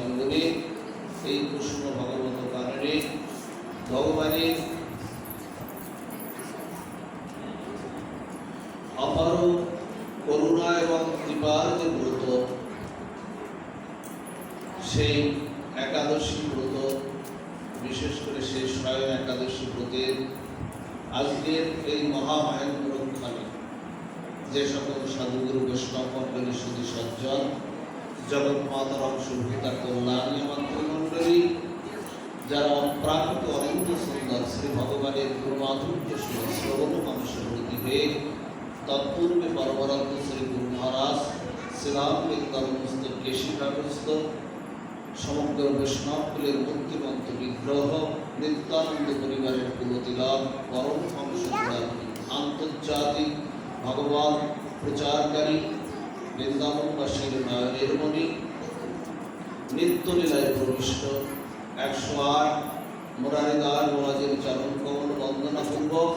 অঙ্গনে এই কৃষ্ণ ভগবত কারণে ভগবানের অপার করুণা এবং কৃপার যে ব্রত, সেই একাদশী ব্রত, বিশেষ করে সেই স্বয়ং একাদশী ব্রতের আজকের এই মহামায়ঙ্করক্ষণে যে সকল সাধুগুরু বৈষ্ণব মণ্ডলী সুধী সজ্জন, জগৎ মাতার অংশভূতা কল্যাণী মাতৃমণ্ডলী, যারা অপ্রাকৃত অনন্ত সুন্দর শ্রী ভগবানের গুরুমাধুর্য শ্রবণ মানুষের প্রতি হয়ে তৎপূর্বে পরবরান্ত শ্রী গুরু মহারাজ শ্রীরামকৃষ্ণ কেশিকাগ্রস্ত সমগ্র বৈষ্ণবকুলের মূর্তিমন্ত বিগ্রহ নিত্যানন্দ পরিবারের কুলতিলক পরম হংসচূড়া আন্তর্জাতিক ভগবান প্রচারকারী বৃন্দাবনবাসীর নয়নের মণি নিত্যলীলায় প্রবিষ্ট 108 মুরারিদার মহারাজের চরণ কমল বন্দনাপূর্বক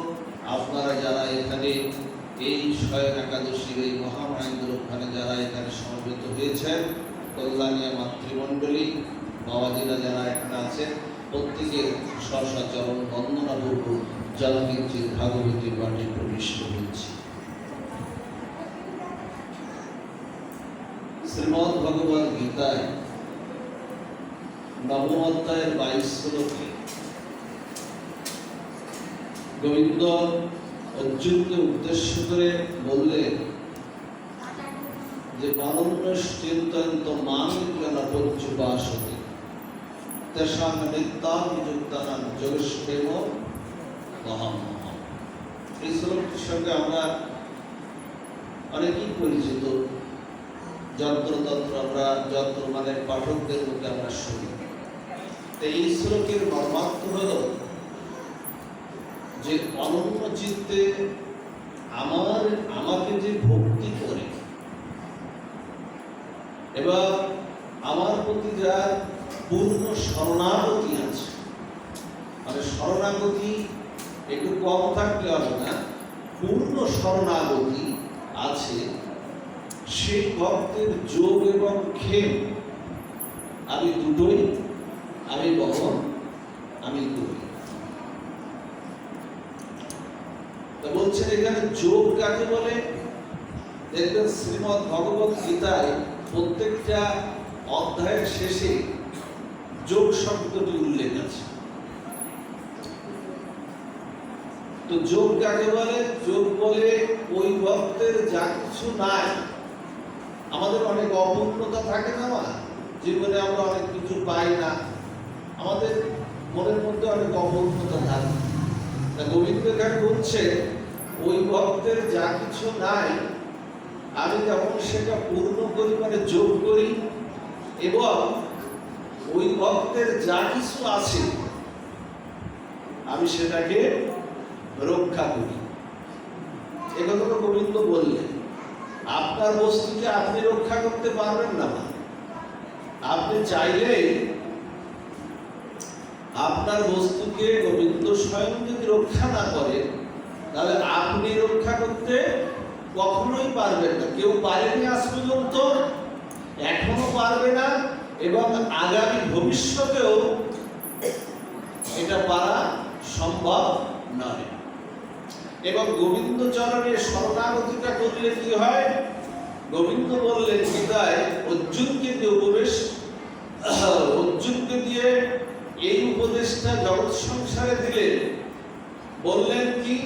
আপনারা যারা এখানে এই স্বয়ং একাদশীর এই মহামায়ঙ্করক্ষণে যারা এখানে সমবেত হয়েছেন, কল্যাণী মাতৃমণ্ডলী বাবাজিরা যারা এখানে আছেন, প্রত্যেকের স্বস্ব চরণ বন্দনাপূর্বক জলকিঞ্চিত ভাগবতীর বাণী প্রবিষ্ট হয়েছে। শ্রীমদ্ ভগবদ গীতায় নবম অধ্যায়ের 22 শ্লোকে গোবিন্দ অর্জুনকে উদ্দেশ্য করে বললেন যে অনন্যশ্চিন্তয়ন্ত মামেন পর্যুপাসতে তেষাং নিত্যাভিযুক্তানাং যোগেশপ্রেম মহাম। এই শ্লোকটির সঙ্গে আমরা অনেকেই পরিচিত, যন্ত্রতন্ত্র আমরা যন্ত্র মানে পাঠকদের মধ্যে আমরা শুনি। এই শ্লোকের মর্মার্থ হল যে অনন্য চিত্তে আমাকে যে ভক্তি করে এবার আমার প্রতি যার পূর্ণ শরণাগতি আছে, মানে শরণাগতি একটু কম থাকলে হবে না, পূর্ণ শরণাগতি আছে, সেই ভক্তের যোগ এবং ক্ষেম আমি দুটোই আমি বহন আমি করি। বলছেন এখানে যোগ কাকে বলে? দেখবেন শ্রীমদ্ ভগবত গীতায় প্রত্যেকটা অধ্যায়ের শেষে যোগ শব্দটি উল্লেখ আছে। তো যোগ কাকে বলে? যোগ বলে ওই ভক্তের যা কিছু নাই, আমাদের অনেক অপূর্ণতা থাকে না, জীবনে আমরা অনেক কিছু পাই না, আমাদের মনের মধ্যে অনেক অপূর্ণতা থাকে। গোবিন্দ এখানে বলছে ওই ভক্তের যা কিছু নাই আমি যেমন সেটা পূর্ণ করি, মানে যোগ করি, এবং ওই ভক্তের যা কিছু আছে আমি সেটাকে রক্ষা করি। একথা তো গোবিন্দ বললেন। আপনার বস্তুকে আপনি রক্ষা করতে পারবেন না, আপনি চাইলেই আপনার বস্তুকে গোবিন্দ স্বয়ং যদি রক্ষা না করে তাহলে আপনি রক্ষা করতে কখনোই পারবেন না। কেউ পারেনি আজ পর্যন্ত, এখনো পারবে না, এবং আগামী ভবিষ্যতেও এটা পারা সম্ভব নয়। এবং গোবিন্দ চরণে শরণাগতিটা করলে কি হয়? গোবিন্দ বললেন গীতায় অর্জুনকে দিয়ে উপদেশ, অর্জুনকে দিয়ে এই উপদেশটা জগৎ সংসারে দিলেন। বললেন কি?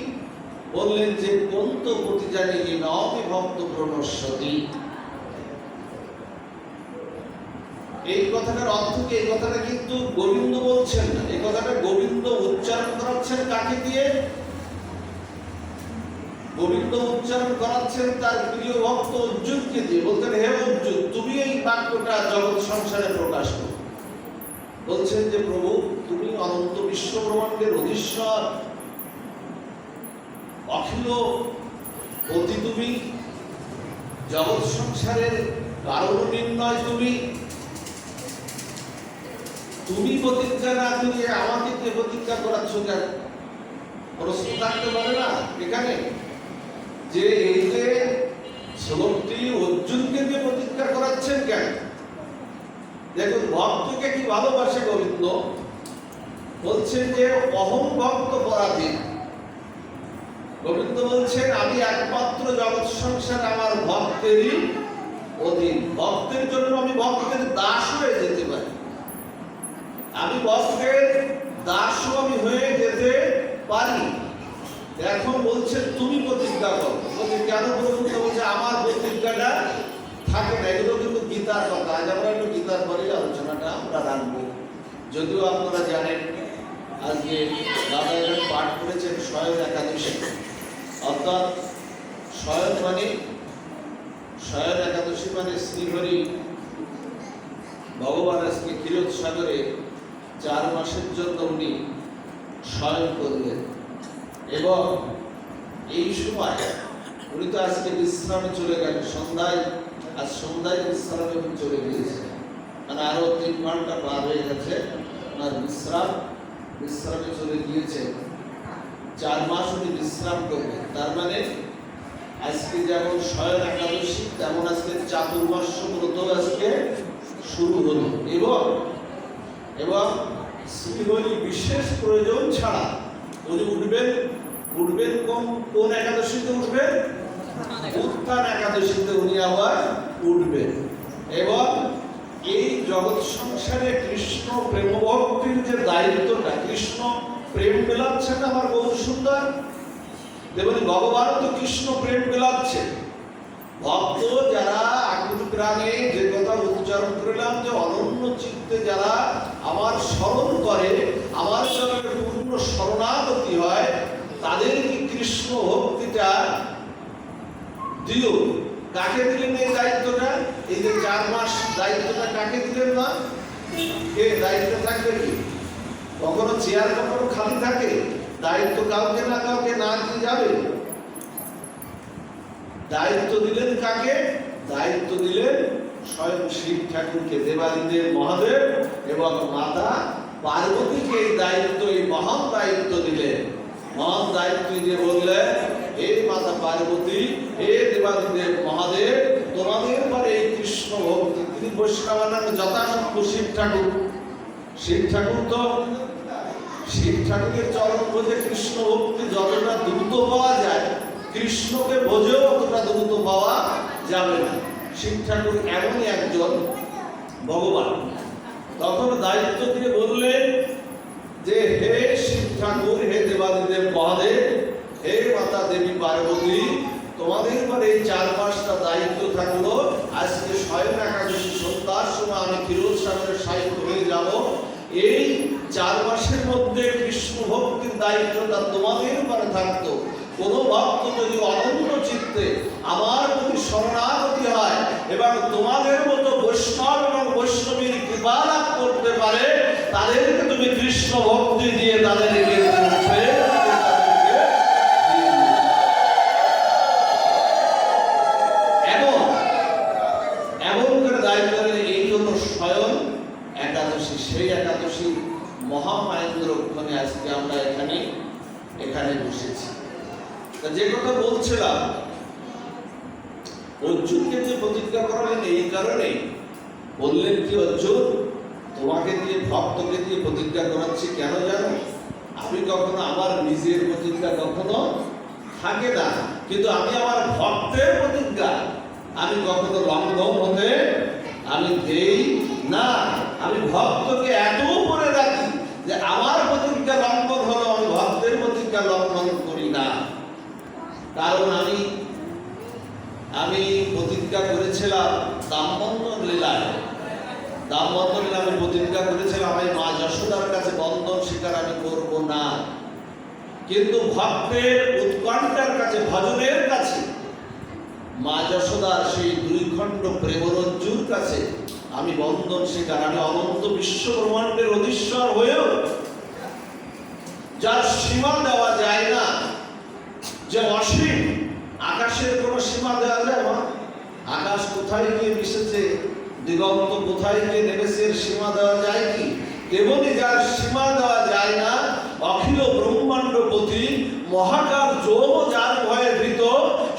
বললেন যে কোন্ত প্রতি জানি নবি ভক্ত প্রণশ্যতি। এই কথাটার অর্থ কি? এই কথাটা কিন্তু গোবিন্দ বলছেন না, এই কথাটা গোবিন্দ উচ্চারণ করাচ্ছেন কাকে দিয়ে? গোবিন্দ উচ্চারণ করাচ্ছেন তার প্রিয় ভক্ত অর্জুনকে দিয়ে। বলতেন হে অর্জুন, তুমি এই বাক্যটা জগৎ সংসারে প্রকাশ করো। বলছেন যে প্রভু তুমি অনন্ত বিশ্ব ব্রহ্মাণ্ডের অধীশ্বর, অখিল অতি তুমি, জগৎ সংসারের কারণ নির্ণয় তুমি, তুমি প্রতিজ্ঞা না করিয়ে আমাকে কে প্রতিজ্ঞা করাচ্ছ কেন? প্রশ্ন থাকতে পারে না এখানে যে এই যে শ্লোকটি অর্জুনকে দিয়ে প্রতিজ্ঞা করাচ্ছেন কেন? দেখুন ভক্তকে কি ভালোবাসে গোবিন্দ, বলছেন যে অহং ভক্ত পরাধীন। গোবিন্দ বলছেন আমি একমাত্র জগৎ সংসার আমার ভক্তেরই অধীন। ভক্তের জন্য আমি ভক্তের দাস হয়ে যেতে পারি, আমি ভক্তের দাসও আমি হয়ে যেতে পারি। এখন বলছে তুমি প্রতিজ্ঞা করো। বলছে কেন প্রভু? বলছে আমার প্রতিজ্ঞাটা থাকে না। এগুলো কিন্তু গীতার কথা। আজ আমরা একটু গীতার পরে আলোচনাটা আমরা রাখবো। যদিও আপনারা জানেন আজকে দাদা পাঠ করেছেন শয়ন একাদশী, অর্থাৎ শয়ন একাদশী মানে শ্রীহরি ভগবান আজকে ক্ষীরোদ সাগরে 4 মাসের জন্য উনি শয়ন করলেন এবং এই সময় উনি তো আজকে বিশ্রামে চলে গেলেন। সন্ধ্যায় বিশ্রামে চলে গিয়েছে, মানে আরো 3 ঘন্টা পার হয়ে গেছে ওনার বিশ্রামে চলে গিয়েছে। 4 মাস উনি বিশ্রাম করবেন। তার মানে আজকে যেমন শয়ন একাদশী তেমন আজকে চাতুর্মাস্য ব্রত আজকে শুরু হলো এবং শ্রীহরি বিশেষ প্রয়োজন ছাড়া উনি উঠবেন কোন একাদশীতে উঠবেন? উত্থান একাদশীতে উনি আবার উঠবেন। এবং এই জগৎ সংসারে কৃষ্ণ প্রেম ভক্তির যে দায়িত্বটা, কৃষ্ণ প্রেম মেলাচ্ছে না আমার বহু সুন্দর। দেখুন ভগবান তো কৃষ্ণ প্রেম মেলাচ্ছে। ভক্ত যারা আকুল প্রাণে যে কথা উচ্চারণ করলাম যে অনন্য চিত্তে যারা আমার স্মরণ করে, আমার চরণে পূর্ণ শরণাগতি হয়, তাদের কি কৃষ্ণ ভক্তিটা দিও। কাকে দিলেন এই দায়িত্বটা? এই যে 4 মাস দায়িত্বটা কাকে দিলেন? না কে দায়িত্ব থাকবে? কি কখনো চেয়ার কখনো খালি থাকে? দায়িত্ব কাউকে না দিয়ে যাবে। দায়িত্ব দিলেন কাকে? দায়িত্ব দিলেন স্বয়ং শিব ঠাকুরকে, দেবাদিদেব মহাদেব এবং মাতা পার্বতীকে এই দায়িত্ব, এই মহান দায়িত্ব দিলেন। মহান দায়িত্ব দিয়ে বললেন হে মাতা পার্বতী, হে দেবাদিদেব মহাদেব, তোমাদের পরে এই কৃষ্ণ ভক্তি। তিনি বৈষ্ণবের নামে যথাসম্ভব শিব ঠাকুরের চরণ ভোজে কৃষ্ণ ভক্তি যতটা দ্রুত পাওয়া যায়, কৃষ্ণকে ভোজেও অতটা দ্রুত পাওয়া যাবে না। শিব ঠাকুর এমনই একজন ভগবান। তখন দায়িত্ব দিয়ে বললেন যে হে শিব ঠাকুর, হে দেবাদিদেব মহাদেব, হে মাতা দেবী পার্বতী, তোমাদের পরে এই 4 মাসটা দায়িত্ব থাকলো। আজকে শয়ন একাদশী সন্ধ্যার সময় আমি ক্ষীরোদ সাগরে শায়িত হয়ে যাব। এই 4 মাসের মধ্যে কৃষ্ণ ভক্তির দায়িত্বটা তোমাদের উপরে থাকতো। কোন ভক্ত যদি অনন্য চিত্তে আমার প্রতি শরণাগতি হয় এবং তোমাদের মতো বৈষ্ণব এবং বৈষ্ণবীর কৃপা লাভ করতে পারে, তাদেরকে তুমি কৃষ্ণ ভক্তি দিয়ে তাদেরকে এমন করে দায়িত্ব দিলেন। এই জন্য শয়ন একাদশী, সেই একাদশী মহামায়েন্দ্রক্ষণে আজকে আমরা এখানে বসেছি। যে কথা বলছিলাম, অর্জুনকে যে প্রতিজ্ঞা করালেন এই কারণে বললেন কি অর্জুন, তোমাকে দিয়ে ভক্তকে দিয়ে প্রতিজ্ঞা করাচ্ছি কেন জানো? আমি কখনো আমার নিজের প্রতিজ্ঞা কখনো থাকে না, কিন্তু আমি আমার ভক্তের প্রতিজ্ঞা আমি কখনো লঙ্ঘন হতে আমি দেই না। আমি ভক্তকে এত উপরে রাখি যে আমার প্রতিজ্ঞা লঙ্ঘন হলো আমি ভক্তের প্রতিজ্ঞা লঙ্ঘন করি না। কারণ আমি প্রতিজ্ঞা করেছিলাম দামোদর লীলায় আমি প্রতিজ্ঞা করেছিলাম আমি মা যশোদার কাছে বন্ধন স্বীকার আমি করব না। কিন্তু ভক্তের উৎকণ্ঠার কাছে, ভজনের কাছে, মা যশোদার সেই 2 খণ্ড প্রেমরজ্জুর কাছে আমি বন্ধন স্বীকার। আমি অনন্ত বিশ্ব ব্রহ্মাণ্ডের অধীশ্বর হয়েও যার সীমা দেওয়া যায় না, যে অসীম, আকাশের কোনো সীমা দেওয়া যায় না। আকাশ কোথায় গিয়ে মিশেছে, দিগন্ত কোথায় গিয়ে নেমেছে, সীমা দেওয়া যায় কি? তেমনি যার সীমা দেওয়া যায় না, অখিল ব্রহ্মাণ্ডপতি মহাকাল যোগ যার ভয়ে ভীত,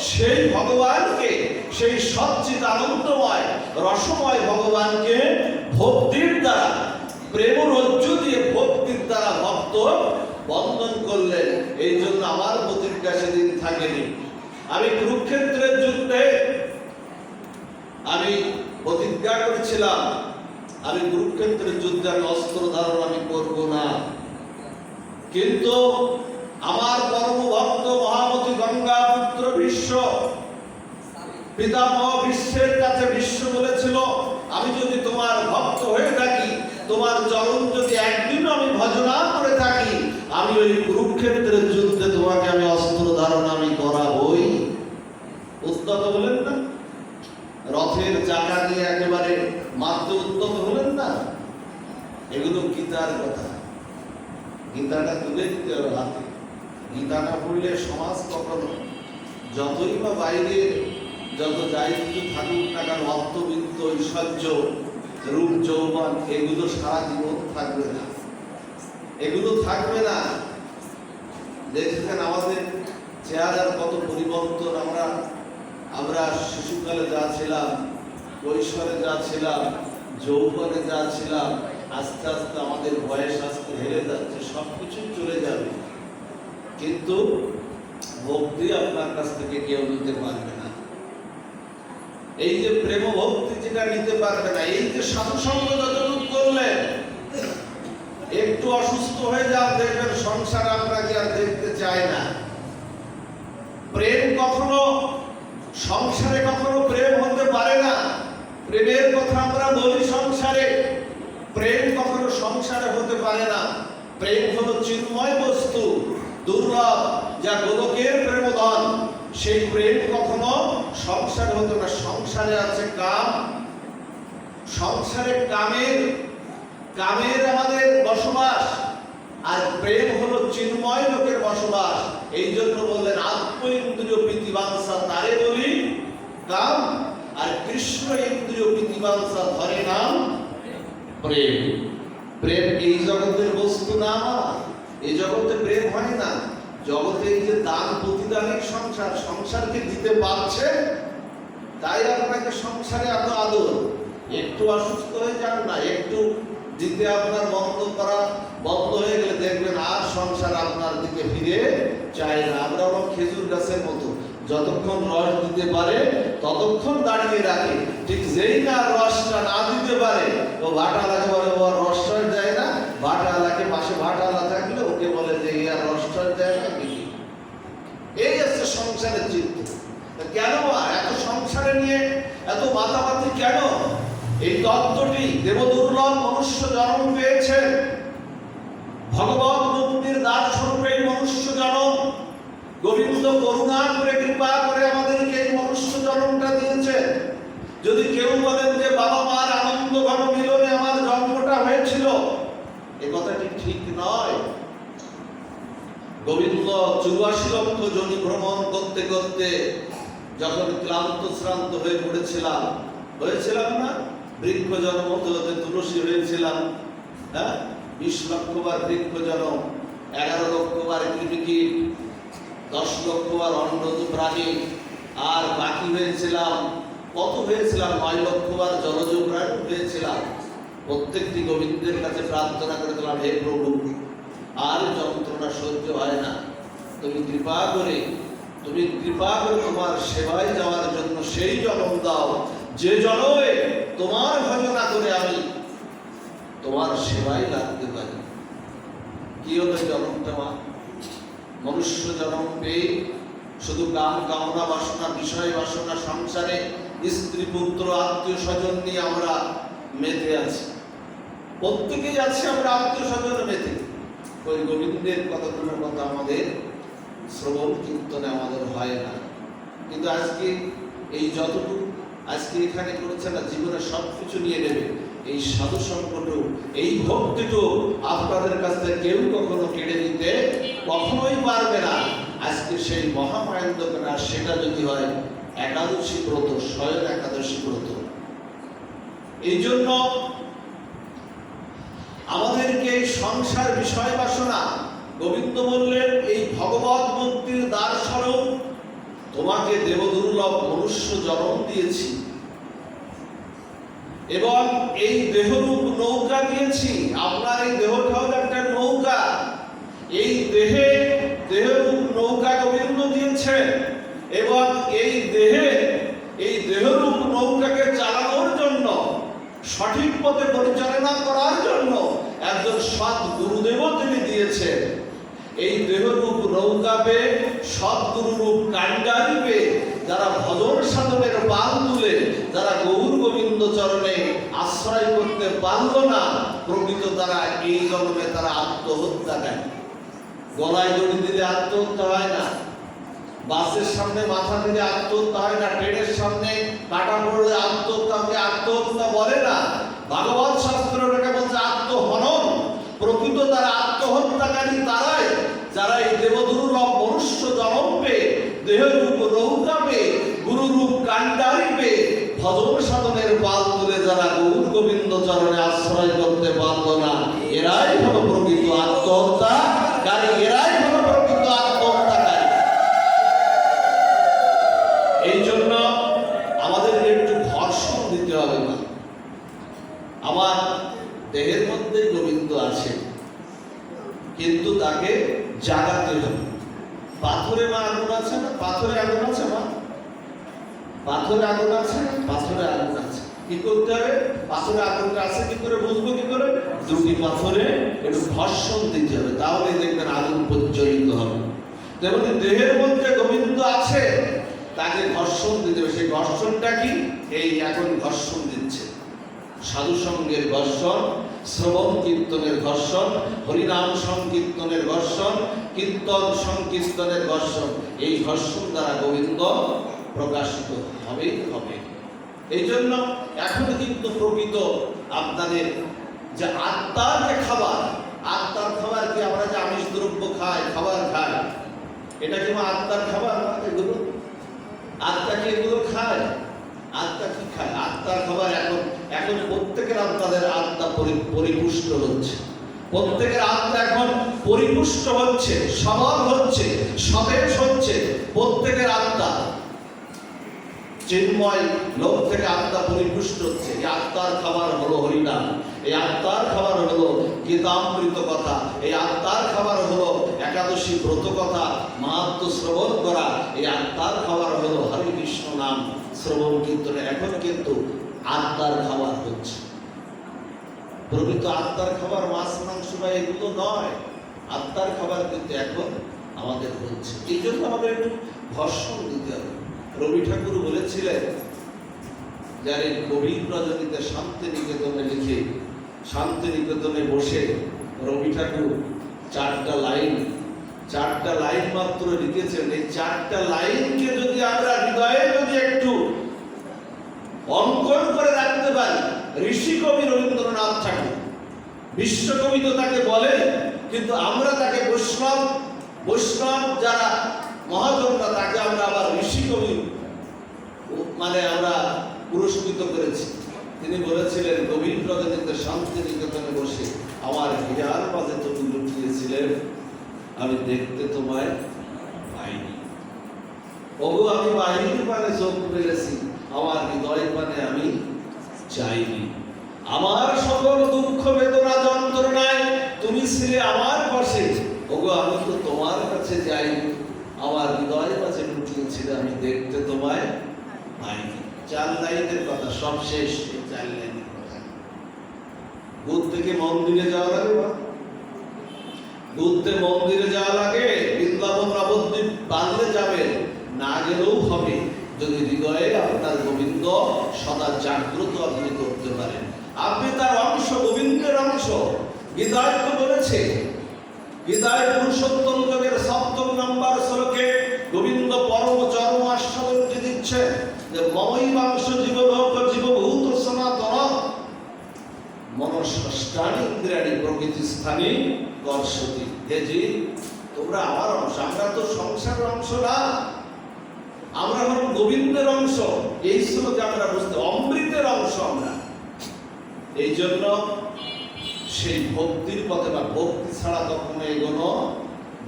সেই ভগবানকে সেই সচ্চিত আনন্দময় রসময় ভগবানকে ভক্তির দ্বারা, প্রেম রজ্জু দিয়ে ভক্তির দ্বারা ভক্ত বন্ধন করলেন। এই জন্য আমার প্রতিজ্ঞা সেদিন থাকেনি। আমি কুরুক্ষেত্রের যুদ্ধে আমি প্রতিজ্ঞা করেছিলাম, আমি কুরুক্ষেত্রের যুদ্ধে আমি অস্ত্র ধারণ আমি করব না। কিন্তু আমার পরম ভক্ত মহামতি গঙ্গা পুত্র বিশ্ব, পিতামহ বিশ্বের কাছে বিশ্ব বলেছিল, আমি যদি তোমার ভক্ত হয়ে থাকি, তোমার চরণ যদি একদিনও আমি ভজনা করে থাকি, আমি ওই কুরুক্ষেত্রের যুদ্ধে তোমাকে আমি অস্ত্র ধারণ আমি করাবই। উদ্যত হলেন না? রথের চাকা নিয়ে একেবারে মাত্র উদ্যত হলেন না? এগুলো গীতার কথা। গীতাটা তুলে দিতে হবে হাতে। গীতাটা পড়লে সমাজ কখনো যতই বা বাইরে যত যাই কিছু থাকুক না কেন, অর্থবিত্ত ঐশ্বর্য রূপ যৌবন এগুলো সারা জীবন থাকবে না, এগুলো থাকবে না। দেখেছেন আমাদের চেহারার কত পরিবর্তন। আমরা শিশুকালে যা ছিলাম, কৈশোরে যা ছিলাম, যৌবনে যা ছিলাম, আস্তে আস্তে আমাদের বয়স আস্তে হেরে যাচ্ছে, সবকিছুই চলে যাবে, কিন্তু ভক্তি আপনার কাছ থেকে কেউ নিতে পারবে না। এই যে প্রেম ভক্তি যেটা নিতে পারবে না, এই যে সাধুসঙ্গ যতটুকু করলেন, একটু অসুস্থ হয়ে যান, দেখবেন সংসার আপনাকে আর দেখতে চায় না। প্রেম কখনো সংসারে কখনো প্রেম হতে পারে না। প্রেমের কথা আমরা বলি সংসারে, প্রেম কখনো সংসারে হতে পারে না। প্রেম হলো চিন্ময় বস্তু, দুর্লভ, যা গোলকের প্রেমধন। সেই প্রেম কখনো সংসারে হতে না। সংসারে আছে কাম, সংসারে কামের আমাদের বসবাস, আর প্রেম হলো চিন্ময় লোকের বসবাস। এই জন্য বললেন আত্ম ইন্দ্রিয় প্রীতিবাঞ্ছা তারে বলি কাম, আর কৃষ্ণ ইন্দ্রিয় প্রীতিবাঞ্ছা ধরে নাম প্রেম। প্রেম এই জগতের বস্তু না, এই জগতে প্রেম হয় না। জগতে এই যে দান প্রতিদানের সংসার, সংসারকে দিতে পারছে তাই আপনাকে সংসারে এত আদর। একটু অসুস্থ হয়ে যান না, একটু দিতে আপনার বন্ধ হয়ে গেলে দেখবেন আর সংসার আপনার দিকে ফিরে চায় না। আমরা খেজুর গাছের মতো, যতক্ষণ রস দিতে পারে ততক্ষণ দাঁড়িয়ে রাখে, ঠিক যেই না রসটা না দিতে পারে ও ভাটালাকে বলে ও রসটা দেয় না। ভাটালাকে পাশে ভাটালা থাকলে ওকে বলে যে আর রসটা দেয় না। এই হচ্ছে সংসারের চিত্র। কেন এত সংসারে নিয়ে এত মাতামাতি কেন? এই তত্ত্বটি দেবদুর্লভ মনুষ্য জন্ম পেয়েছে, ভগবত মুক্তির দ্বার স্বরূপে মনুষ্য জন্ম। গোবিন্দ করুণা করে কৃপা করে আমাদেরকে এই মনুষ্য জন্মটা দিয়েছে। যদি কেউ বলেন যে বাবা মার আনন্দ ঘন মিলনে আমার জন্মটা হয়েছিল, এ কথাটি ঠিক নয়। গোবিন্দ 84 লক্ষ যোনি ভ্রমণ করতে করতে যখন ক্লান্ত শ্রান্ত হয়ে হয়েছিলাম না, বৃক্ষ জন্ম হতে তুলসী হয়েছিলাম, 20 লক্ষ বার বৃক্ষ জন্ম, 11 লক্ষ বার কৃমিকীট, 10 লক্ষ বার অন্নজ প্রাণী, আর বাকি হয়েছিলাম কত হয়েছিলাম 9 লক্ষ বার জলজ প্রাণী হয়েছিলাম। প্রত্যেকটি গোবিন্দের কাছে প্রার্থনা করেছিলাম, হে প্রভু আর যন্ত্রণা সহ্য হয় না, তুমি কৃপা করে তোমার সেবায় যাওয়ার জন্য সেই জন্ম দাও, যে জন্মে তোমার ভজনা করে আমি তোমার সেবায় লাগতে পারি। কি হলো জন্মটা? মনুষ্য জন্ম পেয়ে শুধু কাম কামনা বাসনা বিষয় বাসনা সংসারে স্ত্রী পুত্র আত্মীয় স্বজন নিয়ে আমরা মেতে আছি, প্রত্যেকেই আছে আমরা আত্মীয় স্বজন মেতে। ওই গোবিন্দের কতগুলোর কথা আমাদের শ্রবণ কীর্তনে আমাদের হয় না। কিন্তু আজকে এই যতটুকু আজকে এখানে করেছে না, জীবনে সবকিছু নিয়ে নেবে। এই সাধু সংকটও, এই ভক্তিটু আপনাদের কাছ থেকে কেউ কখনো কেড়ে নিতে কখনোই পারবে না। আজকে সেই মহামায়ান্দকের, আর সেটা যদি হয় একাদশী ব্রত, স্বয়ং একাদশী ব্রত। এই জন্য আমাদেরকে এই সংসার বিষয় বাসনা, গোবিন্দ বললেন এই ভগবত মুক্তির দ্বার স্বরূপ তোমাকে দেবদুর্লভ মনুষ্য জন্ম দিয়েছি এবং এই দেহরূপ নৌকা দিয়েছি। আপনার এই দেহটাও একটা নৌকা। এই দেহরূপ নৌকা গোবিন্দ দিয়েছেন এবং এই দেহরূপ নৌকাকে চালানোর জন্য, সঠিক পথে পরিচালনা করার জন্য একজন সৎ গুরুদেবও তিনি দিয়েছেন। এই দেহরূপ নৌকা পেয়ে, সৎগুরুরূপ কাণ্ডারি পেয়ে যারা ভজন সাধনের পাল তুলে, যারা গৌর গোবিন্দ চরণে আশ্রয় করতে পারল না, প্রকৃত তারা এই জন্মে তারা আত্মহত্যাকারী। গলায় দড়ি দিলে আত্মহত্যা হয় না, বাসের সামনে মাথা দিলে আত্মহত্যা হয় না, ট্রেনের সামনে কাটা পড়লে আত্মহত্যা বলে না। ভাগবত শাস্ত্র এটাকে বলছে আত্মহনন। প্রকৃত তারা আত্মহত্যাকারী তারাই যারা এই দেবদুর্লভ মনুষ্য জন্ম পেয়ে, দেহরূপ নৌকা পেয়ে, গুরুরূপ কাণ্ডারি পেয়ে ভজন সাধনের পাল তুলে যারা গৌর গোবিন্দ চরণে আশ্রয় করতে পারল না, এরাই হলো প্রকৃত আত্মহত্যাকারী, এরাই হলো প্রকৃত আত্মহত্যাকারী। এই জন্য আমাদের একটু ঘর্ষণ দিতে হবে না। আমার দেহের মধ্যে গোবিন্দ আছে, কিন্তু তাকে জাগাতে হবে। পাথরে মা আগুন আছে না? পাথরে আগুন আছে মা? পাথরে আগুন আছে? পাথরে আগুন আছে। কি করতে হবে? পাথরে আগুনটা আছে কি করে বুঝবো? কি করে? দুটি পাথরে একটু ঘর্ষণ দিতে হবে, তাহলে দেখবেন আগুন প্রজ্বলিত হবে। তেমনি দেহের মধ্যে গোবিন্দ আছে, তাকে ঘর্ষণ দিতে হবে। সেই ঘর্ষণটা কি? এই এখন ঘর্ষণ দিচ্ছে। সাধু সঙ্গের ঘর্ষণ, শ্রবণ কীর্তনের ঘর্ষণ, হরিনাম সংকীর্তনের ঘর্ষণ, কীর্তন সংকীর্তনের ঘর্ষণ। এই ঘর্ষণ দ্বারা গোবিন্দ প্রকাশিত হবেই হবে। এই জন্য এখন কিন্তু প্রকৃত আপনাদের যে আত্মার যে খাবার, আত্মার খাবার কি? আমরা যে আমিষ দ্রব্য খাই, খাবার খাই, এটা কি আত্মার খাবার না? এগুলো আত্মা কি এগুলো খায়? আত্মা কি খায়? আত্মার খাবার এখন প্রত্যেকের আপনাদের আত্মা পরিপুষ্ট হচ্ছে। প্রত্যেকের আত্মা এখন পরিপুষ্ট হচ্ছে, সবল হচ্ছে, সতেজ হচ্ছে। প্রত্যেকের আত্মা চিন্ময় লোক থেকে আত্মা পরিপুষ্ট হচ্ছে। এই আত্মার খাবার হলো হরিনাম, এই আত্মার খাবার হলো গীতামৃত কথা, এই আত্মার খাবার হলো একাদশী ব্রত কথা, মাহাত্ম্য শ্রবণ করা। এই আত্মার খাবার হলো হরে কৃষ্ণ নাম শ্রবণ কীর্তনে। এখন কিন্তু আত্মার খাবার হচ্ছে। প্রকৃত আত্মার খাবার মাছ মাংস বা এগুলো নয়, আত্মার খাবার কিন্তু এখন আমাদের হচ্ছে। এই জন্য আমাদের একটু ঘর্ষণ দিতে হবে। রবি ঠাকুর বলেছিলেন, যার এই গভীর রজনীতে শান্তিনিকেতনে লিখে, শান্তিনিকেতনে বসে রবি ঠাকুর চারটা লাইন মাত্র লিখেছেন। এই চারটা লাইনকে যদি আমরা হৃদয়ে যদি একটু অঙ্কন করে রাখতে পারি, ঋষি কবি রবীন্দ্রনাথ ঠাকুর, বিশ্বকবি তো তাকে বলে, কিন্তু আমরা তাকে বৈষ্ণব যারা মহাজনরা, তাকে আমরা আবার ঋষি কবি মানে আমরা পুরস্কৃত করেছি। তিনি বলেছিলেন, গভীর রজনীতে শান্তিনিকেতনে বসে আমার হীরার মাঝে তুমি লুকিয়েছিলেন, আমি দেখতে তোমায় পাইনি। ওগো আমি বাহির পানে চোখ মেলেছি, আমার হৃদয় পানে আমি চাইনি। আমার সকল দুঃখ বেদনা যন্ত্রণায় তুমি ছিলে আমার পাশে, ওগো আমি তো তোমার কাছে যাইনি, আমার হৃদয় মাঝে লুকিয়েছিলে, আমি দেখতে তোমায় পাইনি। 4 লাইনের কথা, সব শেষ। এই 4 লাইনের কথা। বুধ থেকে মন্দিরে যাওয়া লাগে, বুধতে মন্দিরে যাওয়া লাগে, বৃন্দাবন নবদ্বীপ বাঁধলে যাবেন, না গেলেও হবে যদি হৃদয়ে আপনার গোবিন্দ সদা জাগ্রত আপনি করতে পারেন। আপনি তার অংশ, গোবিন্দের অংশ। গীতায় তো বলেছে, গীতায় পুরুষোত্তম যোগের 7ম নম্বর শ্লোকে গোবিন্দ পরম চরম আস্বাদন দিচ্ছে যে মমৈবাংশ জীবলোক জীবভূত সনাতন মনঃষ্টানি ইন্দ্রিয়াণি প্রকৃতি স্থানে কর্ষতি। হে জীব, তোমরা আমার অংশ। আমরা তো সংসারের অংশ না, আমরা হল গোবিন্দের অংশ। এই শ্লোকে আমরা বুঝতে, অমৃতের অংশ আমরা। এই জন্য সেই ভক্তির পথে, বা ভক্তি ছাড়া কখনো এগোনো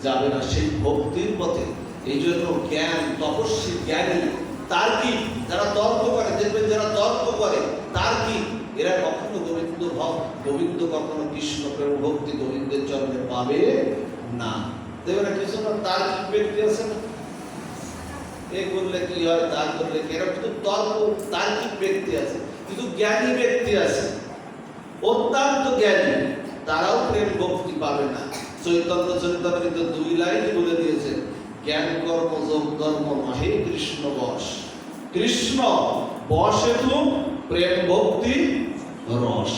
যাবে না। সেই ভক্তির পথে এই জন্য জ্ঞান, তপস্বী, জ্ঞানী, তার্কিক, যারা তর্ক করে, দেখবেন যারা তর্ক করে তার্কিক, এরা কখনো গোবিন্দ ভাব, গোবিন্দ কখনো কৃষ্ণ প্রেম ভক্তি গোবিন্দের চরণে পাবে না। দেখবেন কিছু না তার্কিক ব্যক্তি আছে না, এ করলে কি হয়, তা করলে কি, এরা কিন্তু তর্ক তার্কিক ব্যক্তি আছে, কিন্তু জ্ঞানী ব্যক্তি আছে, অত্যন্ত জ্ঞানী, তারাও প্রেম ভক্তি পাবে না। চৈতন্য চরিতামৃত 2 লাইন বলে দিয়েছেন, জ্ঞান কর্ম যোগ ধর্ম নহে কৃষ্ণ বশ, কৃষ্ণ বশ হেতু প্রেম ভক্তি রস।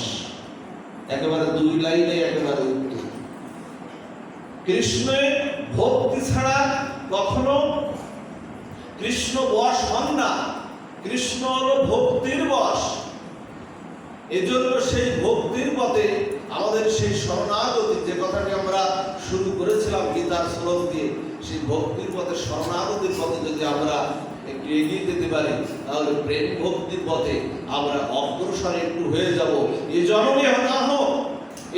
একেবারে 2 লাইনে একেবারে উত্তর। কৃষ্ণে ভক্তি ছাড়া কখনো কৃষ্ণ বশ হন না, কৃষ্ণ হলো ভক্তির বশ। এজন্য সেই ভক্তির পথে আমাদের সেই শরণাগতি, যে কথাটি আমরা শুরু করেছিলাম গীতার শ্লোক দিয়ে, সেই ভক্তির পথে, শরণাগতির পথে যদি আমরা একটু এগিয়ে যেতে পারি, তাহলে প্রেম ভক্তির পথে আমরা অগ্রসর একটু হয়ে যাব। এ জন্মে না হোক,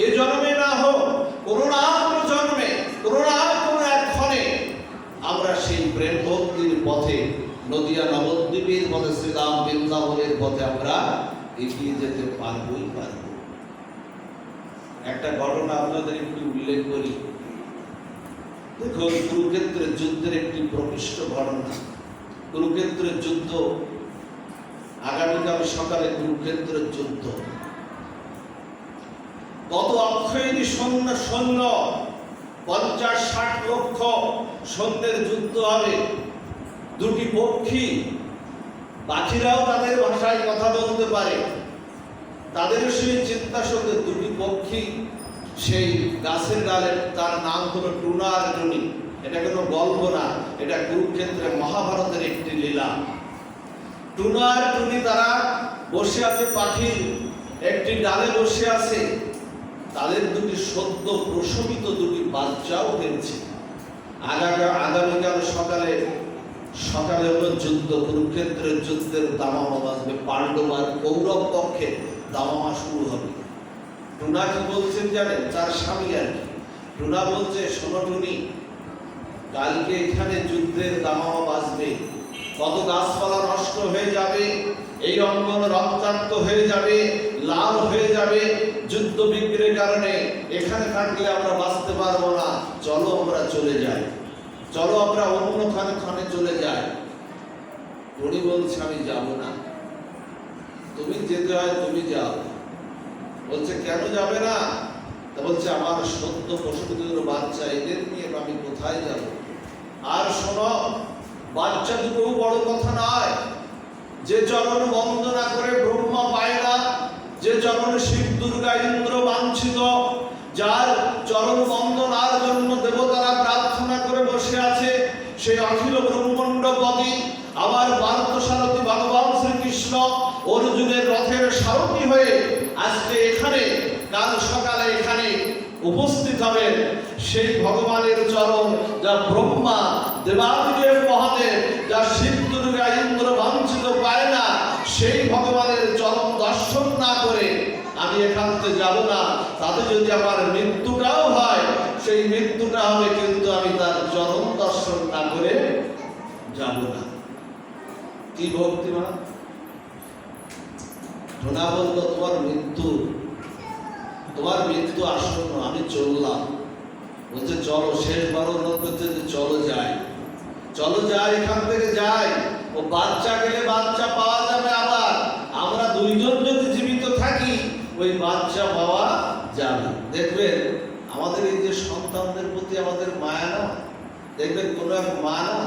এ জন্মে না হোক, কোনো না কোনো জন্মে, কোনো না কোনো একক্ষণে আমরা সেই প্রেম ভক্তির পথে, নদিয়া নবদ্বীপের পথে, শ্রীরাম বৃন্দাবনের পথে আমরা এগিয়ে যেতে পারবই পারব। একটা ঘটনা আপনাদের একটু উল্লেখ করি। দেখুন, কুরুক্ষেত্রের যুদ্ধের একটি প্রকৃষ্ট ঘটনা। কুরুক্ষেত্রের যুদ্ধ, আগামীকাল সকালে কুরুক্ষেত্রের যুদ্ধ। কত অক্ষয়ণী সৈন্য, 50-60 লক্ষ সৈন্যের যুদ্ধ হবে। 2টি পক্ষী, পাখিরাও তাদের ভাষায় কথা বলতে পারে, তাদের সেই চিন্তা শক্তি। 2টি পক্ষী সেই গাছের ডালে, তার নাম হলো টুনা আর টুনি। এটা কোনো গল্প না, এটা কুরুক্ষেত্রে মহাভারতের একটি লীলা। টুনা আর টুনি তারা বসে আছে, পাখির একটি ডালে বসে আছে। তাদের 2টি সদ্য প্রসবিত 2টি বাচ্চাও হয়েছে। আগামীকাল সকালে হলো যুদ্ধ, কুরুক্ষেত্রের যুদ্ধের দামামা বাজবে, পাণ্ডব আর কৌরব পক্ষে দামামা শুরু হবে। টুনা কি বলছেন জানেন? তার স্বামী আর কি। টুনা বলছে, শোনো টুনি, কালকে এখানে যুদ্ধের দামামা বাজবে, কত গাছপালা নষ্ট হয়ে যাবে, এই অঙ্গন রক্তাক্ত হয়ে যাবে, লাল হয়ে যাবে যুদ্ধ বিগ্রহের কারণে। এখানে থাকলে আমরা বাঁচতে পারবো না, চলো আমরা চলে যাই, চলো আমরা অন্য খানে চলে যাই। টুনি বলছে, আমি যাব না, তুমি যেতে হয় তুমি যাও। বলছে, কেন যাবে না? তা বলছে, আমার সদ্য প্রসবিত বাচ্চা, এদের নিয়ে আমি কোথায় যাব? আর শোনো, বাচ্চা দুটো বড় কথা নয়, যে চরণ বন্দনা করে ব্রহ্মা পায় না, যে চরণে শিব দুর্গা ইন্দ্র বাঞ্ছিত, যার চরণ বন্দনার জন্য দেবতারা প্রার্থনা করে বসে আছে, সেই অখিল ব্রহ্মাণ্ডপতি আমার পার্থসারথী ভগবান শ্রীকৃষ্ণ অর্জুনের রথের সারথী হয়ে আজকে এখানে, কাল সকালে এখানে উপস্থিত হবেন। সেই ভগবানের চরণ, যা ব্রহ্মা দেবাদিদেব মহাদেব, যা শিব দুর্গা ইন্দ্র বাঞ্ছিত পায় না, সেই ভগবানের চরণ দর্শন না করে আমি এখান থেকে যাব না। তাতে যদি আমার মৃত্যুটাও হয়, সেই মৃত্যুটা হবে, কিন্তু আমি তার চরণ দর্শন না করে যাব না। কি ভক্তিমান! টুনা বলল, তোমার মৃত্যু আসন্ন, আমি চললাম। বলছে, চলো, শেষবার অনুরোধ করছে যে চলো যাই, চলো যাই, এখান থেকে যাই। ও বাচ্চা গেলে বাচ্চা পাওয়া যাবে, আবার আমরা 2 জন যদি জীবিত থাকি, ওই বাচ্চা পাওয়া যাবে। দেখবেন আমাদের এই যে সন্তানদের প্রতি আমাদের মায়া না, দেখবেন কোন এক মা না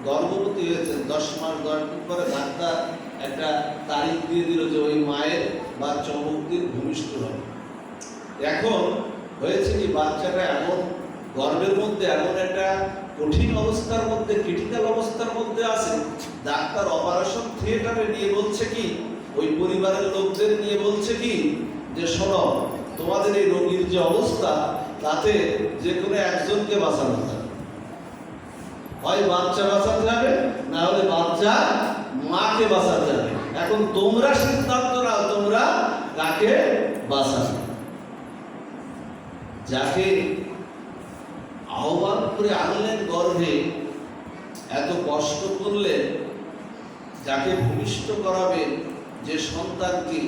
গর্ভবতী হয়েছেন, 10 মাস 10 দিন পরে ডাক্তার একটা তারিখ দিয়ে দিল যে ওই মায়ের বাচ্চা অমুক দিন ভূমিষ্ঠ হবে। এখন হয়েছে কি, বাচ্চাটা এমন গর্ভের মধ্যে এমন একটা কঠিন অবস্থার মধ্যে, ক্রিটিক্যাল অবস্থার মধ্যে আছে, ডাক্তার অপারেশন থিয়েটারে নিয়ে বলছে কি, ওই পরিবারের লোকদের নিয়ে বলছে কি, যে শোনো, তোমাদের এই রোগীর যে অবস্থা, তাতে যে কোনো একজনকে বাঁচানো যাবে, হয় বাচ্চা বাঁচাতে যাবে, না হলে বাচ্চা মাকে বাঁচাতে যাবে। এখন তোমরা সিদ্ধান্ত নাও, তোমরা কাকে বাঁচাবে। যাকে আহ্বান করে আনলেন গর্ভে, এত কষ্ট করলে যাকে ভূমিষ্ঠ করাবে, যে সন্তানকে,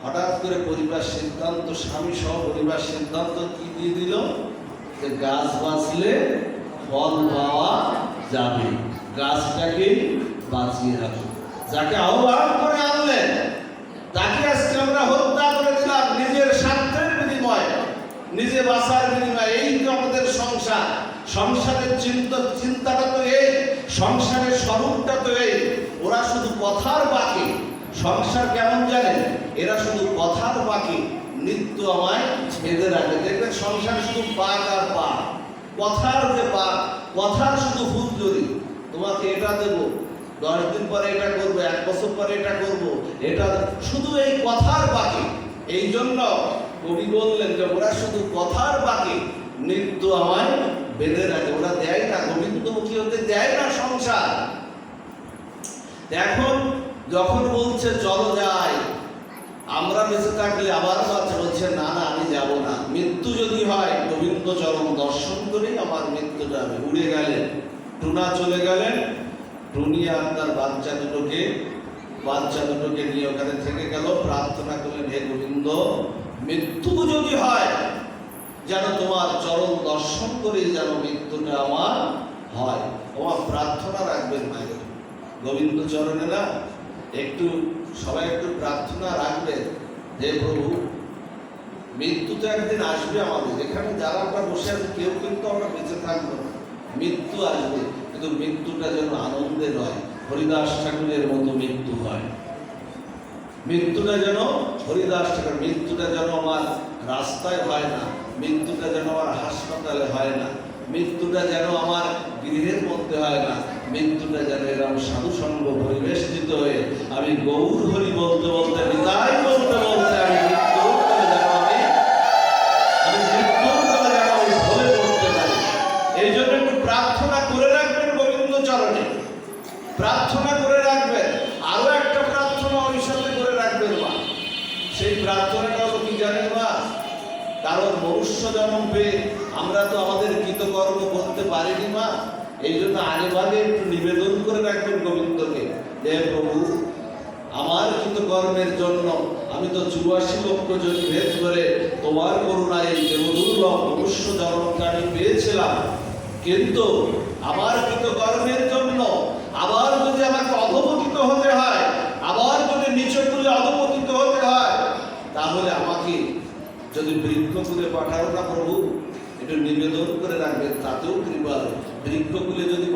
হঠাৎ করে পরিবার সিদ্ধান্ত, স্বামী সহ পরিবার সিদ্ধান্ত কি দিয়ে দিল, যে গাছ বাঁচলে ফল পাওয়া যাবে, গাছটাকে বাঁচিয়ে রাখো। যাকে আহ্বান করে আনলেন তাকে আজকে আমরা হত্যা করে দিলাম নিজের স্বার্থের বিনিময়ে, নিজে বাঁচার বিনিময়ে। এই তো আমাদের সংসার। সংসারের চিন্তাটা তো এই, সংসারের স্বরূপটা তো এই। ওরা শুধু কথার বাকি। সংসার কেমন জানেন? এরা শুধু কথার বাকি। নিত্য আমায় বেঁধে রাখে। দেখবেন সংসার শুধু পাক আর পাক, কথার যে পাক, কথার শুধু ফুলঝুরি। তোমাকে এটা দেবো, 10 দিন পরে এটা করবো, 1 বছর পরে এটা করবো, এটা শুধু এই কথার বাকি। এই জন্য কবি বললেন যে ওরা শুধু কথার বাকি, নিত্য আমায় বেঁধে রাখে। ওরা দেয় না, গোবিন্দমুখী হতে দেয় না সংসার। এখন যখন বলছে চলো যাই, আমরা বেঁচে থাকলে আবার বলছে না না আমি যাব না। মৃত্যু যদি হয় গোবিন্দ চরণ দর্শন করেই আমার মৃত্যুটা হবে। উড়ে গেলেন, টুনা চলে গেলেন। টুনি আর তার বাচ্চা দুটোকে নিয়ে ওখানে থেকে গেল। প্রার্থনা করলেন, হে গোবিন্দ, মৃত্যু যদি হয় যেন তোমার চরণ দর্শন করেই যেন মৃত্যুটা আমার হয়। আমার প্রার্থনা রাখবেন মায়ের গোবিন্দ চরণে, না একটু সবাই একটু প্রার্থনা রাখবেন যে প্রভু মৃত্যু তো একদিন আসবে আমাদের। এখানে যারা আমরা বসে আছি কেউ কিন্তু আমরা বেঁচে থাকবো না, মৃত্যু আসবে। কিন্তু মৃত্যুটা যেন আনন্দের হয়, হরিদাস ঠাকুরের মতো মৃত্যু হয়। মৃত্যুটা যেন হরিদাস ঠাকুর, মৃত্যুটা যেন আমার রাস্তায় হয় না, মৃত্যুটা যেন আমার হাসপাতালে হয় না, মৃত্যুটা যেন আমার গৃহের মধ্যে হয় না, মৃত্যুটা যেন এরকম সাধুসঙ্গ পরিবেষ্টিত হয়ে আমি গৌর হরি বলতে বলতে, নিতাই বলতে বলতে আমি মৃত্যুর করে যেন আমি ভরে পড়তে পারি। এই জন্য একটু প্রার্থনা করে রাখবেন গোবিন্দ চরণে, প্রার্থনা করে রাখবেন। আরো একটা প্রার্থনা ওই সাথে করে রাখবেন মা। সেই প্রার্থনাটা হলো কি জানেন মা? কারণ মনুষ্য জন্ম পেয়ে আমরা তো আমাদের কৃতকর্ম করতে পারিনি মা। এই জন্য আগে ভাগে একটু নিবেদন করে রাখবেন গোবিন্দকে, যে প্রভু আমার কৃতকর্মের জন্য আমি তো 84 লক্ষ যদি ভেদ করে তোমার করুণায় এই দেবদুর্লভ মনুষ্য জন্মকে আমি পেয়েছিলাম, কিন্তু আমার কৃতকর্মের জন্য আবার যদি আমাকে অধপতিত হতে হয়, আবার যদি নিচে তুলে অধপতিত হতে হয়, তাহলে আমাকে যদি বৃক্ষকুলে পাঠাও না প্রভু, একটু নিবেদন করে রাখবেন, তাতেও কৃপা। বৃক্ষকুলে যদি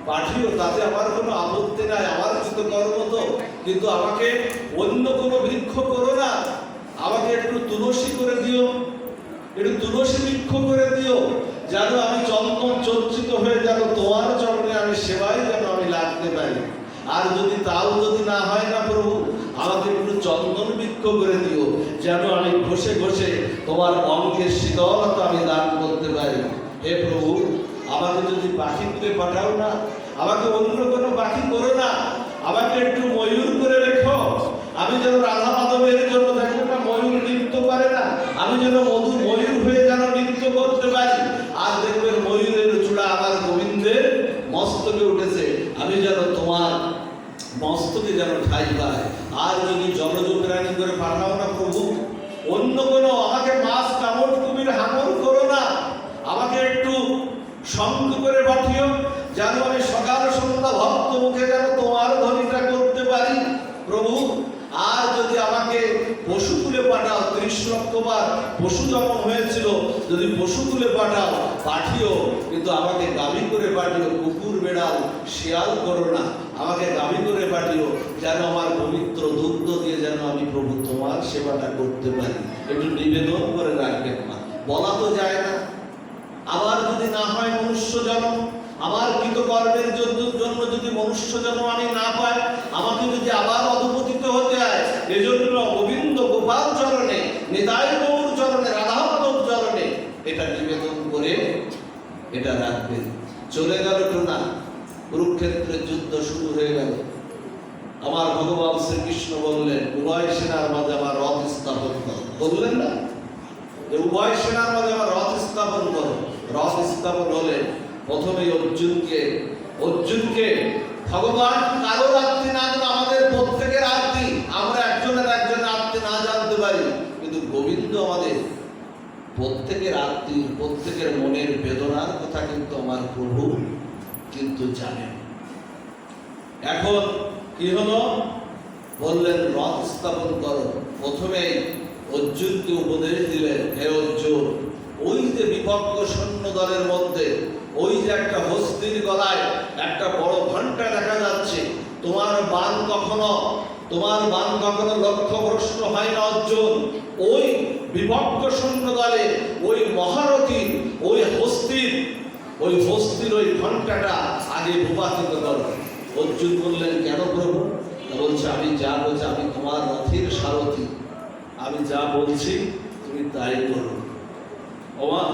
পাঠিও, তাতে আমার কোনো আপত্তি নাই, আমার কৃতকর্ম তো। কিন্তু আমাকে অন্য কোনো বৃক্ষ করো না, আমাকে একটু তুলসী করে দিও, একটু তুলসী বৃক্ষ করে দিও, যেন আমি চন্দন চর্চিত হয়ে যেন তোমার চরণে আমি সেবায় যেন আমি লাগতে পারি। আর যদি তাও যদি না হয় না প্রভু, আমাকে একটু চন্দন বৃক্ষ করে দিও, যেন আমি ঘষে ঘষে তোমার অঙ্গের শীতলতা আমি দান করতে পারি। হে প্রভু, আমাকে যদি পাখি তুলে পাঠাও না, আমাকে অন্য কোনো পাখি করো না, আমাকে একটু ময়ূর করে রেখো। আমি যেন রাধা মাধবের জন্য, দেখো না ময়ূর নৃত্য করে না, আমি যেন ময়ূর হয়ে যেন নৃত্য করতে পারি। আর দেখবেন ময়ূরের চূড়া আমার গোবিন্দের মস্তকে উঠেছে, আমি যেন তোমার মস্তকে যেন ঠাই পাই। আর যদি জলজ প্রাণী করে পাঠাও না প্রভু, অন্য কোনো, আমাকে মাছ কামড় কুমির হাঙর করো না, আমাকে একটু শঙ্খ করে পাঠিও, যেন আমি সকাল সন্ধ্যা ভক্ত মুখে যেন তোমার ধ্বনিটা করতে পারি প্রভু। আর যদি আমাকে পশু তুলে পাঠাও, 30 লক্ষবার পশু জন্ম হয়েছিল, যদি পশু তুলে পাঠিও, কিন্তু আমাকে গাভী করে পাঠিও, কুকুর বেড়াল শিয়াল করো না, আমাকে গাভী করে পাঠিও, যেন আমার পবিত্র দুগ্ধ দিয়ে যেন আমি প্রভু তোমার সেবাটা করতে পারি। একটু নিবেদন করে রাখবেন মা। বলা তো যায় না। আবার যদি না হয় মনুষ্য জন্ম, আমার কৃতকর্মের জন্য যদি মনুষ্য জন্ম আমি না পাই, আমাকে যদি আবার অধপতিত হতে হয়, এজন্য গোবিন্দ গোপাল চরণে, নিতাই গৌর চরণে, রাধা মাধব চরণে এটা নিবেদন করে এটা রাখবেন। চলে গেল টুনা, কুরুক্ষেত্রের যুদ্ধ শুরু হয়ে গেল। আমার ভগবান শ্রীকৃষ্ণ বললেন, উভয় সেনার মাঝে আমার রথ স্থাপন করো। বললেন না যে উভয় সেনার মাঝে আমার রথ স্থাপন করো। রথ স্থাপন হলে প্রথমে অর্জুনকে ভগবান কারোর আত্মী না জানো, আমাদের প্রত্যেকের আত্মী, আমরা একজনের আত্মী না জানতে পারি, কিন্তু গোবিন্দ আমাদের প্রত্যেকের আত্মী, প্রত্যেকের মনের বেদনার কথা কিন্তু আমার প্রভু কিন্তু জানেন। এখন কি হলো, বললেন রথ স্থাপন করো। প্রথমেই অর্জুনকে উপদেশ দিলেন, হে অর্জুন, ওই যে বিপক্ষ সৈন্য দলের মধ্যে ওই যে একটা হস্তির গলায় একটা বড় ঘন্টা দেখা যাচ্ছে, তোমার বাণ কখনো লক্ষ্যভ্রষ্ট হয় না অর্জুন। ওই বিপক্ষ সৈন্য দলে ওই মহারথী ওই হস্তির ওই ঘন্টাটা আগে ভূপাতিত করো। অর্জুন বললেন, কেন প্রভু? বলছে, আমি যা বলছি, আমি তোমার রথের সারথি, আমি যা বলছি তুমি তাই করো। ওমা,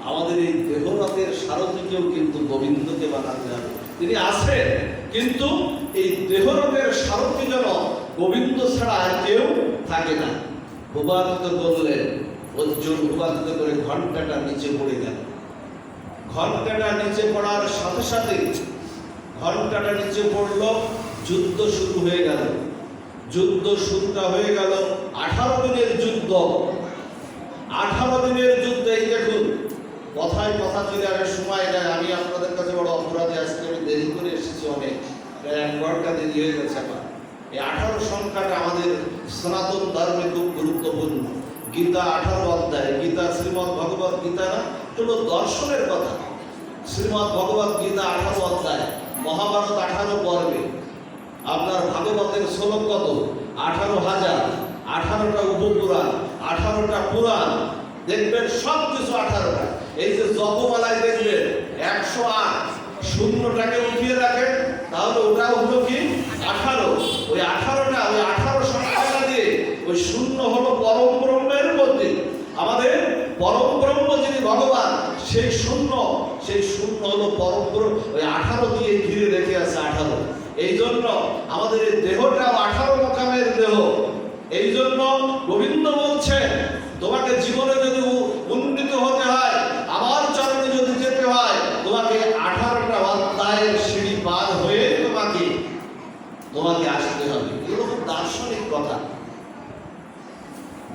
আমাদের এই দেহরথের সারথিকেও কিন্তু গোবিন্দকে বানাতে হবে। তিনি আছেন, কিন্তু এই দেহরথের সারথি যেন গোবিন্দ ছাড়া আর কেউ থাকে না। ভূপাতিত করলেন অর্জুন, ভূপাতিত করে ঘন্টাটা নিচে পড়ে গেল। ঘন্টাটা নিচে পড়ার সাথে সাথে ঘন্টাটা নিচে পড়লো, যুদ্ধ শুরু হয়ে গেল। যুদ্ধ শুরুটা হয়ে গেল 18 দিনের যুদ্ধ। 18 দিনের যুদ্ধে এই দেখুন, কথায় কথা চলে আগে সময় নেয়। আমি আপনাদের কাছে বড় অপরাধী, আজকে আমি দেরি করে এসেছি, অনেক প্রায় 1 ঘন্টা দেরি হয়ে গেছে আমার। এই 18 সংখ্যাটা আমাদের সনাতন ধর্মে খুব গুরুত্বপূর্ণ। গীতা 18 অধ্যায়, গীতা শ্রীমদ্ ভগবত গীতা না, এগুলো দর্শনের কথা। শ্রীমদ্ ভগবত গীতা 18 অধ্যায়, মহাভারত 18 পর্বে, আপনার ভাগবতের শ্লোক কত? 18,000, 18টা উপপুরাণ, 18টা পুরাণ, দেখবেন সব কিছু 18টা। এই যে জপমালায় দেখবেন 108, শূন্যটাকে উঠিয়ে রাখেন, তাহলে ওটা হলো কি 18। ওই 18টা, ওই 18 সংখ্যাটা দিয়ে ওই শূন্য হলো পরম ব্রহ্মের মধ্যে। আমাদের পরম ব্রহ্ম যিনি ভগবান, সেই শূন্য হলো পরম ব্রহ্ম। ওই 18 দিয়ে ঘিরে রেখে আছে 18। এই জন্য আমাদের এই দেহটাও 18 মোকামের দেহ। এই জন্য গোবিন্দ বলছেন, তোমাকে জীবনে যদি উন্নীত হতে হয়, আমার চরণে যদি যেতে হয়, তোমাকে 18টা অধ্যায়ের সিঁড়ি পার হয়ে তোমাকে আসতে হবে। এরকম দার্শনিক কথা।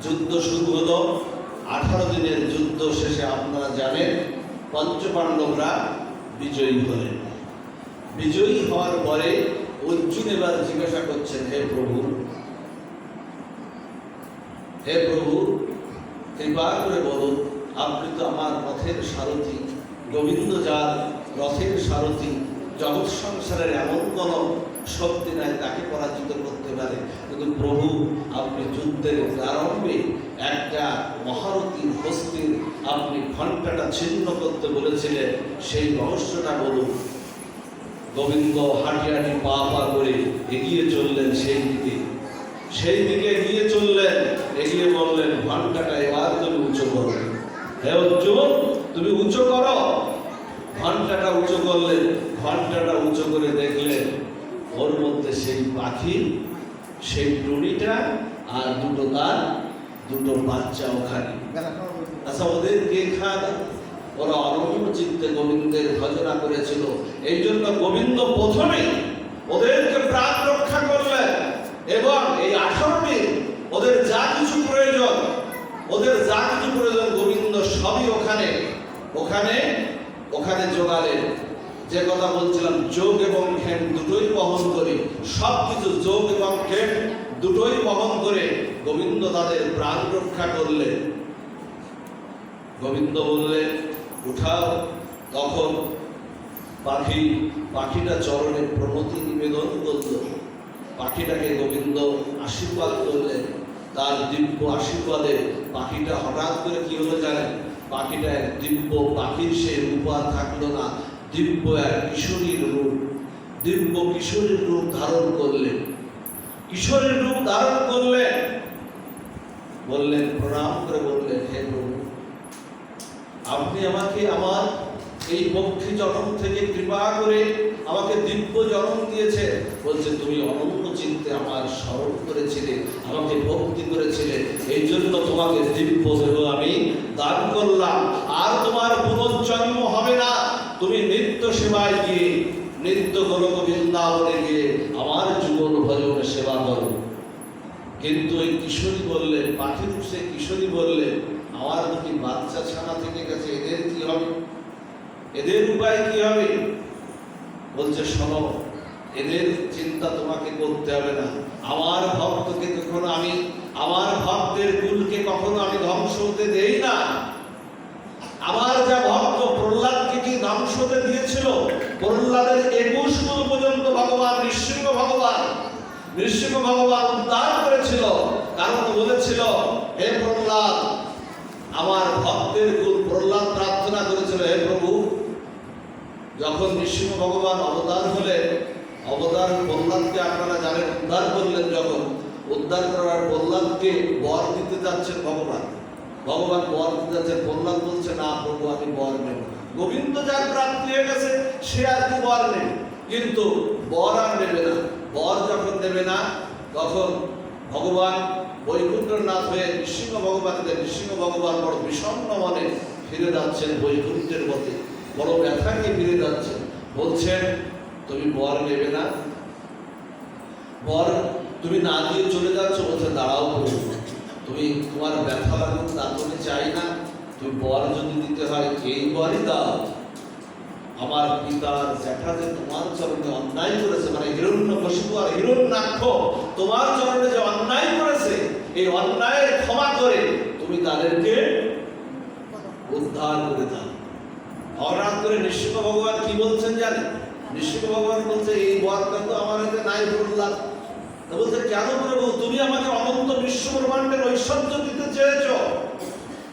যুদ্ধ শুরু হলো, 18 দিনের যুদ্ধ শেষে আপনারা জানেন পঞ্চপাণ্ডবরা বিজয়ী হলেন। বিজয়ী হওয়ার পরে অর্জুন এবার জিজ্ঞাসা করছেন, হে প্রভু কৃপা করে বলুন, আপনি তো আমার রথের সারথি, গোবিন্দ যার রথের সারথি, জগৎ সংসারের এমন কোন শক্তি নাই তাকে পরাজিত করতে পারে। কিন্তু প্রভু, আপনি যুদ্ধের প্রারম্ভে একটা মহারথীর হস্তির আপনি ঘণ্টাটা ছিন্ন করতে বলেছিলেন, সেই রহস্যটা বলুন। গোবিন্দ হাঁটি হাঁটি পা পা করে এগিয়ে চললেন, সেই দিকে এগিয়ে চললেন, এগিয়ে বললেন, ঘণ্টাটা এবার তুমি উঁচু করো। হে অর্জুন, তুমি উঁচু করো। ঘণ্টাটা উঁচু করলেন, ঘণ্টাটা উঁচু করে দেখলেন ওর মধ্যে সেই পাখি, সেই টুনিটা আর দুটো বাচ্চা ওখানে। আচ্ছা, ওদের কে খায়? ওরা অনন্য চিত্তে গোবিন্দের ভজনা করেছিল। এই জন্য গোবিন্দ প্রথমে ওদেরকে প্রাণ রক্ষা করলেন, এবং এই 18 দিন ওদের যা কিছু প্রয়োজন গোবিন্দ সবই ওখানে জোগালেন। যে কথা বলছিলাম, যোগ এবং জ্ঞান দুটোই বহন করে, সবকিছু যোগ এবং জ্ঞান দুটোই বহন করে গোবিন্দ তাদের প্রাণ রক্ষা করলেন। গোবিন্দ বললেন, উঠাও। তখন পাখিটা চরণে প্রণতি নিবেদন করল। পাখিটাকে গোবিন্দ আশীর্বাদ করলেন। তার দিব্য আশীর্বাদে পাখিটা হঠাৎ করে কি হলো জানেন? পাখিটা এক দিব্য পাখির সে রূপ আর থাকলো না, দিব্য এক কিশোরীর রূপ, কিশোরীর রূপ ধারণ করলেন। বললেন, প্রণাম করে বললেন, হে প্রভু, আপনি আমাকে আমার এই পক্ষী জন্ম থেকে কৃপা করে আমাকে দিব্য জন্ম দিয়েছে। বলছে, তুমি অনন্য চিন্তে আমার স্মরণ করেছিলে, আমাকে ভক্তি করেছিলে, এই জন্য তোমাকে দিব্য দেহ আমি দান করলাম। আর তোমার পুনর্জন্ম হবে না, তুমি নিত্য সীমায় গিয়ে নৃত্য করো, বৃন্দাবনে গিয়ে আমার যুগল ভজন সেবা করো। কিন্তু এই কিশোরী বললেন, পাখিরূপ সে কিশোরী বললেন, আমার দুটি বাচ্চা ছানা থেকে গেছে, এদের কি হবে, এদের উপায় কি হবে? বলছে শোনো, এদের চিন্তা তোমাকে করতে হবে না। আমার ভক্তকে কখনো আমি, আমার ভক্তের কুলকে কখনো আমি ধ্বংস হতে দেই না। আমার যা ভক্ত প্রহ্লাদকে কি ধ্বংস হতে দিয়েছিল? প্রহ্লাদের 21 কুল পর্যন্ত ভগবান নৃসিংহ ভগবান উদ্ধার করেছিল। কারণ বলেছিল, হে প্রহ্লাদ, আমার ভক্তের কুল। প্রহ্লাদ প্রার্থনা করেছিল, হে প্রভু, যখন নৃসিংহ ভগবান অবতার হলেন, অবতার প্রহ্লাদকে আপনারা জানেন উদ্ধার করলেন। যখন উদ্ধার করার প্রহ্লাদকে বর দিতে যাচ্ছেন ভগবান বর দিতে যাচ্ছেন, প্রহ্লাদ বলছে, না প্রভু, আমি বর নেব। গোবিন্দ যার প্রাপ্তি হয়ে গেছে সে আর কি বর নেবে, কিন্তু বর আর নেবে না। বর যখন নেবে না, তখন ভগবান বৈকুণ্ঠনাথ হয়ে নৃসিংহ ভগবান বড় বিষণ্ণ মনে ফিরে যাচ্ছেন বৈকুণ্ঠের পথে, বড় ব্যথা নিয়ে ফিরে যাচ্ছেন। বলছেন, তুমি বর নেবে না, বর তুমি না দিয়ে চলে যাচ্ছ। বলছে, দাঁড়াও প্রভু, তুমি তোমার ব্যথা লাগুক তা তুমি চাই না, তুমি বর যদি দিতে হয় এই বরই দাও। আমার পিতার জ্যাঠা যে তোমার চরণে অন্যায় করেছে, মানে হিরণ্যকশিপু আর হিরণ্যাক্ষ তোমার চরণে যে অন্যায় করেছে, এই অন্যায়ের ক্ষমা করে তুমি তাদেরকে উদ্ধার করে দাও। হঠাৎ করে নৃসিংহ ভগবান কি বলছেন জানেন? নৃসিংহ ভগবান বলছে, এই বরটা তো আমার হাতে নাই প্রহ্লাদ। বলছে, কেন প্রভু, তুমি আমাকে অনন্ত বিশ্ব ব্রহ্মাণ্ডের ঐশ্বর্য দিতে চেয়েছ,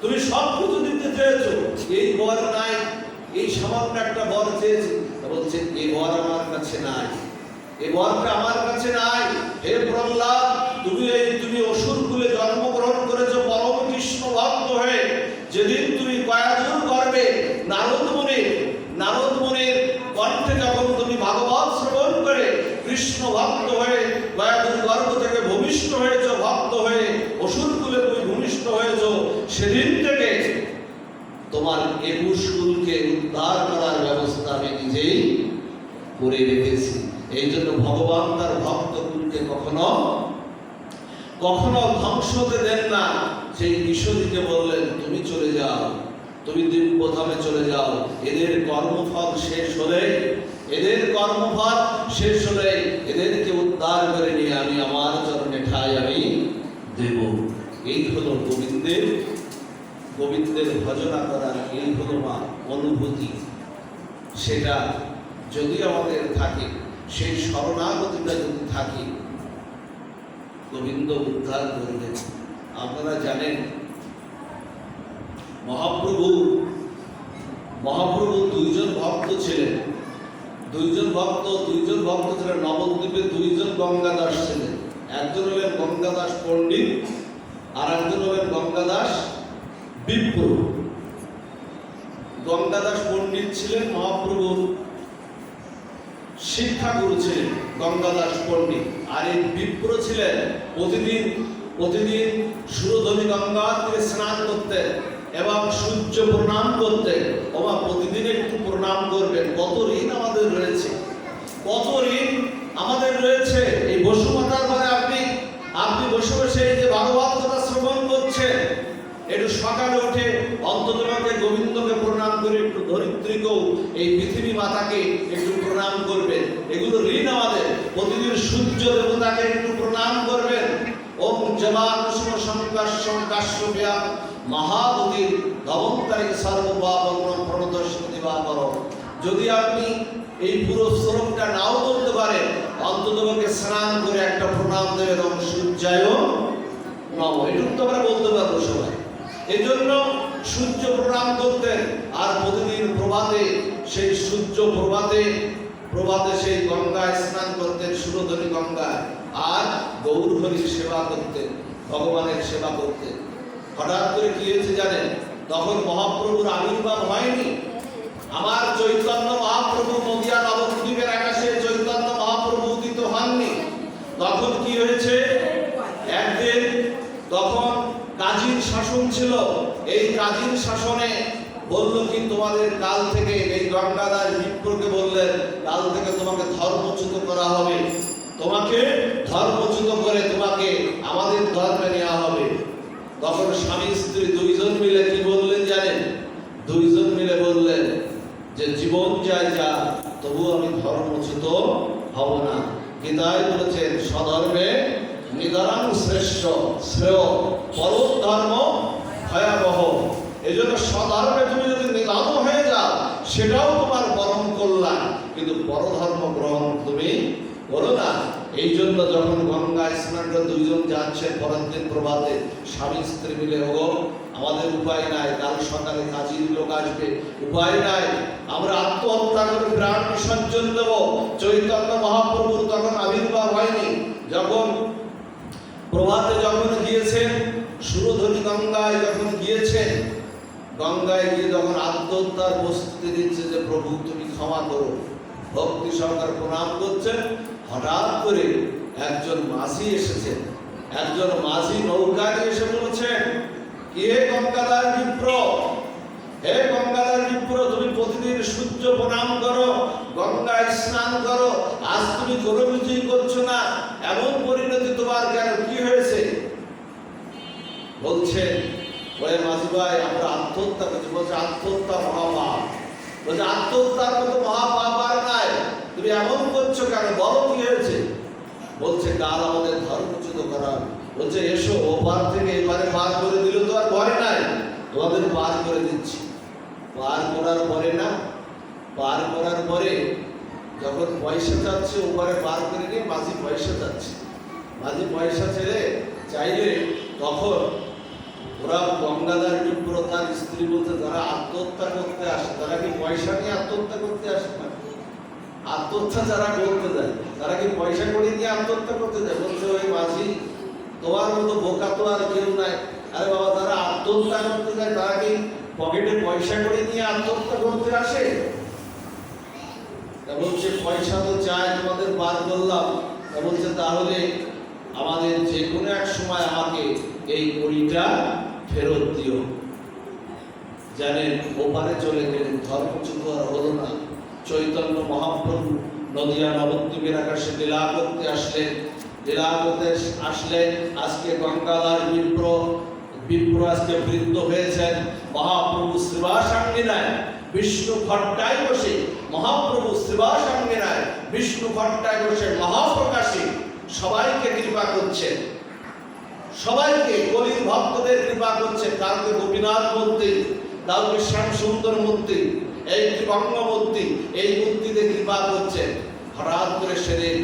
তুমি সব কিছু দিতে চেয়েছ, এই বর নাই, এই সামান্য একটা বর চেয়েছি। বলছে, এই বর আমার কাছে নাই, এই বরটা আমার কাছে নাই। হে প্রহ্লাদ, তুমি অসুর কুলে জন্মগ্রহণ করেছো পরম কৃষ্ণ ভক্ত হয়ে। যেদিন তুমি কয়াদুর গর্ভে নারদ মুনির কণ্ঠে যখন তুমি ভাগবত শ্রবণ করে কৃষ্ণ ভক্ত হয়ে কয়াদুর গর্ভ থেকে ভূমিষ্ঠ হয়েছ, ভক্ত হয়ে অসুর কুলে তুমি ভূমিষ্ঠ হয়েছ, সেদিন থেকে তোমার 21 কুলকে উদ্ধার করার ব্যবস্থা আমি নিজেই করে রেখেছি। এই জন্য ভগবান তার ভক্ত কুলকে কখনো ধ্বংস হতে দেন না। সেই কিশোরীকে বললেন, তুমি চলে যাও, তুমি দিব্যধামে চলে যাও। এদের কর্মফল শেষ হলে এদেরকে উদ্ধার করে নিয়ে আমি আমার চরণে ঠাই আমি দেব। এই হলো গোবিন্দের ভজনা করার এই হলো মা অনুভূতি। সেটা যদি আমাদের থাকে, সেই শরণাগতিটা যদি থাকে, গোবিন্দ উদ্ধার করবেন। আপনারা জানেন, মহাপ্রভু দুইজন ভক্ত ছিলেন। নবদ্বীপে দুইজন গঙ্গাদাস ছিলেন। একজন হলেন গঙ্গাদাস পণ্ডিত, আর একজন হলেন গঙ্গাদাস বিপ্র। গঙ্গাদাস পণ্ডিত ছিলেন মহাপ্রভুর শিক্ষাগুরু ছিলেন গঙ্গাদাস পণ্ডিত, আর এই বিপ্র ছিলেন প্রতিদিন সুরধনী গঙ্গা থেকে স্নান করতেন এবং সূর্য প্রণাম করতেন। ওমা, প্রতিদিন একটু প্রণাম করবেন। কত ঋণ আমাদের রয়েছে। এই বসুমাতার পরে আপনি বসে বসে এই যে ভাগবত কথা শ্রবণ করছেন, একটু সকালে উঠে অন্তত গোবিন্দকে প্রণাম করে একটু ধরিত্রীকেও, এই পৃথিবী মাতাকে একটু প্রণাম করবেন। এগুলো ঋণ আমাদের। প্রতিদিন সূর্য দেবতাকে একটু প্রণাম করবেন। ওম জবা কুসুম সংকাশ্যম কাশ্যপ্যা মহাবুদ্ধির ধবন্তারিক সর্বপাবগ্নম প্রণতস্মি দিবাকর। যদি আপনি এই পুরো শ্লোকটা নাও বলতে পারেন, অন্তত স্নান করে একটা প্রণাম দেবেন, ওম সূর্যায় নমঃ। এটুকু তো আমরা বলতে পারবো সবাই। এই জন্য সূর্য প্রণাম করতেন। আর প্রতিদিন প্রভাতে সেই সূর্য প্রভাতে সেই গঙ্গায় স্নান করতেন, সুরধনী গঙ্গায়, আর গৌরহরির সেবা করতেন, ভগবানের সেবা করতেন। হঠাৎ করে কি হয়েছে জানেন? তখন মহাপ্রভুর আবির্ভাব হয়নি। আমার চৈতন্য মহাপ্রভু নদিয়া নবদ্বীপের আকাশে চৈতন্য মহাপ্রভু উদিত হননি। তখন কি হয়েছে? একদিন তখন কাজীর শাসন ছিল। এই কাজীর শাসনে বললো কি তোমাদের কাল থেকে, এই গঙ্গাদাস বিপ্রকে বললেন কাল থেকে তোমাকে ধর্মচ্যুত করা হবে, তোমাকে ধর্মচ্যুত করে তোমাকে আমাদের ধর্মে নেওয়া হবে। তখন স্বামী স্ত্রী দুইজন মিলে কি বললেন জানেন? দুইজন মিলে বললেন যে জীবন যায় যা, তবু আমি ধর্মচ্যুত হব না। গীতায় বলেছেন স্বধর্মে নিদারাং শ্রেষ্ঠ শ্রেয় পরম ধর্ম ভয়াবহ। এই জন্য স্বধর্মে তুমি যদি নিদান হয়ে যাও সেটাও তোমার পরম কল্যাণ, কিন্তু পরধর্ম গ্রহণ তুমি করো না। এই জন্য যখন গঙ্গায় স্নান করে দুইজন যাচ্ছে পরের দিন প্রভাতে, স্বামী স্ত্রী মিলে ওগো আমাদের উপায় নাই, কাল সকালে কাজীর লোক আসবে, উপায় নাই, আমরা আত্মহত্যা করে প্রাণ বিসর্জন দেব। চৈতন্য মহাপ্রভুর তখন আবির্ভাব হয়নি। যখন প্রভাতে যখন গিয়েছেন, সুরধনী গঙ্গায় যখন গিয়েছেন, গঙ্গায় গিয়ে যখন আত্মহত্যার প্রস্তুতি দিচ্ছে যে প্রভু তুমি ক্ষমা করো, ভক্তি সহকার প্রণাম করছেন, হঠাৎ করে একজন মাঝি এসেছেন। একজন মাঝি নৌকা নিয়ে এসে বলছেন, হে গঙ্গাধর বিপ্র, হে গঙ্গাধর বিপ্র, তুমি প্রতিদিন সূর্য প্রণাম করো, গঙ্গায় স্নান করো, আজ তুমি কোনো কিছুই করছো না, এমন পরিণতি তোমার কেন, কি হয়েছে? বলছেন ওই মাঝি ভাই আমরা আত্মহত্যা করছি। বলছে আত্মহত্যা মহাপাপ। বলছে আত্মহত্যার মতো মহাপাপ আর নাই, তুমি এমন করছো কেন, বলো কি হয়েছে? বলছে কাল আমাদের ধর্মচ্যুত করা। বলছে এসো, ওপার থেকে এবারে পার করে দিল তো আর ভয় নাই, তোমাদের পার করে দিচ্ছি। পার করার পরে না, পার করার পরে যখন পয়সা চাচ্ছে, ওপারে পার করে নিয়ে মাঝি পয়সা চাচ্ছে। মাঝি পয়সা চাইলে তখন ওরা গঙ্গাধর বিপ্র তার স্ত্রী বলতে, যারা আত্মহত্যা করতে আসে তারা কি পয়সা নিয়ে আত্মহত্যা করতে আসে না? আত্মহত্যা যারা করতে যায় তারা কি পয়সা করে নিয়ে আত্মহত্যা করতে যায়? বলছে ওই মাঝি তোমার মতো বোকা তো আর কেউ নাই। আরে বাবা, তারা আত্মহত্যা করতে যায় তারা কি পকেটে পয়সা করে নিয়ে আত্মহত্যা করতে আসে? তা বলছে পয়সা তো চাই, তোমাদের বার করলাম। তা বলছে তাহলে আমাদের যে কোনো এক সময় আমাকে এই কড়িটা ফেরত দিও। জানেন ওপারে চলে গেলেন, ধর্মচ্যুত আর হলো না। চৈতন্য মহাপ্রভু নদিয়া নবদ্বীপের আকাশে লীলা করতে আসলেন। লীলা করতে আসলে আজকে গঙ্গাধর বিপ্র আজকে বৃদ্ধ হয়েছেন। মহাপ্রভু শ্রীবাসাঙ্গিনায় বিষ্ণু ঘট্টায় বসে, মহাপ্রভু শ্রীবাসাঙ্গিনায় বিষ্ণু ঘট্টায় বসে মহাপ্রকাশী সবাইকে কৃপা করছেন, সবাইকে কলির ভক্তদের কৃপা করছেন। কাউকে গোপীনাথ মূর্তি, কাউকে শ্যাম সুন্দর মূর্তি, এই ত্রিভঙ্গ মূর্তি, এই মূর্তিতে কৃপা করছেন। হঠাৎ করে সেদিন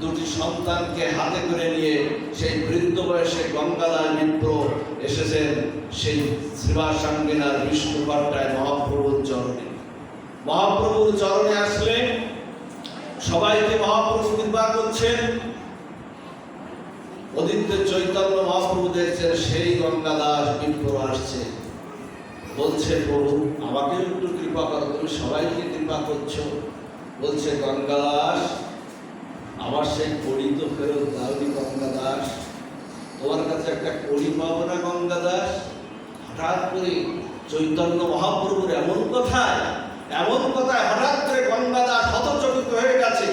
দুটি সন্তানকে হাতে করে নিয়ে সেই বৃদ্ধ বয়সে গঙ্গাধর বিপ্র এসেছেন সেই শ্রীবাসাঙ্গিনার বিষ্ণু ঘট্টায় মহাপ্রভুর চরণে। মহাপ্রভুর চরণে আসলে সবাইকে মহাপ্রভু কৃপা করছেন। অদিত্য চৈতন্য মহাপ্রভু দেখছেন সেই গঙ্গাদাস বিপ্র আসছে, বলছে প্রভু আমাকে একটু কৃপা করো, তুমি সবাইকে কৃপা করছো। বলছে গঙ্গাদাস আমার সেই কড়ি তো ফেরত দাওনি গঙ্গাদাস, তোমার কাছে একটা কড়ি পাবো না গঙ্গাদাস? হঠাৎ করে চৈতন্য মহাপ্রভুর এমন কথায় হঠাৎ করে গঙ্গাদাস হতচকিত হয়ে গেছে।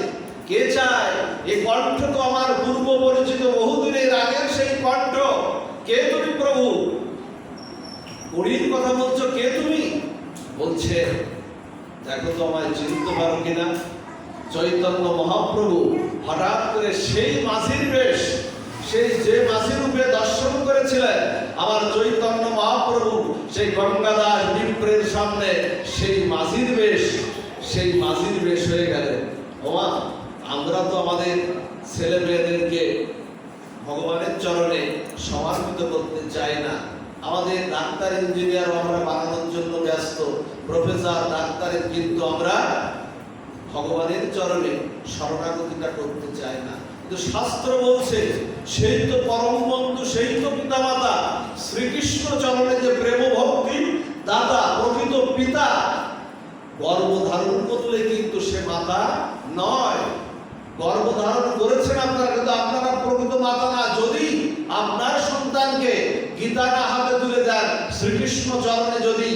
কে চায়? এই কণ্ঠ তো আমার পূর্ব পরিচিত, বহুদিনের আগের সেই কণ্ঠ। কে তুমি প্রভু? কড়ির কথা বলছো, কে তুমি? বলছে দেখো তো আমায় চিনতে পারো কিনা। চৈতন্য মহাপ্রভু হঠাৎ করে সেই মাঝির বেশ, সেই যে মাঝি রূপে দর্শন করেছিলেন আমার চৈতন্য মহাপ্রভু, সেই গঙ্গাদাস বিপ্রের সামনে সেই মাঝির বেশ হয়ে গেলেন। ওমা, আমরা তো আমাদের ছেলে মেয়েদেরকে ভগবানের চরণে সমর্পিত করতে চাই না। আমাদের ডাক্তার ইঞ্জিনিয়ার আমরা বানানোর জন্য ব্যস্ত, প্রফেসর ডাক্তারের, কিন্তু আমরা ভগবানের চরণে শরণাগতিটা করতে চাই না। কিন্তু শাস্ত্র বলছে সেই তো পরম বন্ধু, সেই তো পিতামাতা, শ্রীকৃষ্ণ চরণে যে প্রেম ভক্তি দাতা, প্রকৃত পিতা, গর্ভধারণ করলে কিন্তু সে মাতা নয়। গর্ভধারণ করেছেন আপনারা, কিন্তু আপনারা প্রকৃত মাতা না। যদি আপনার সন্তানকে গীতা না হাতে তুলে দেন, শ্রীকৃষ্ণ চরণে যদি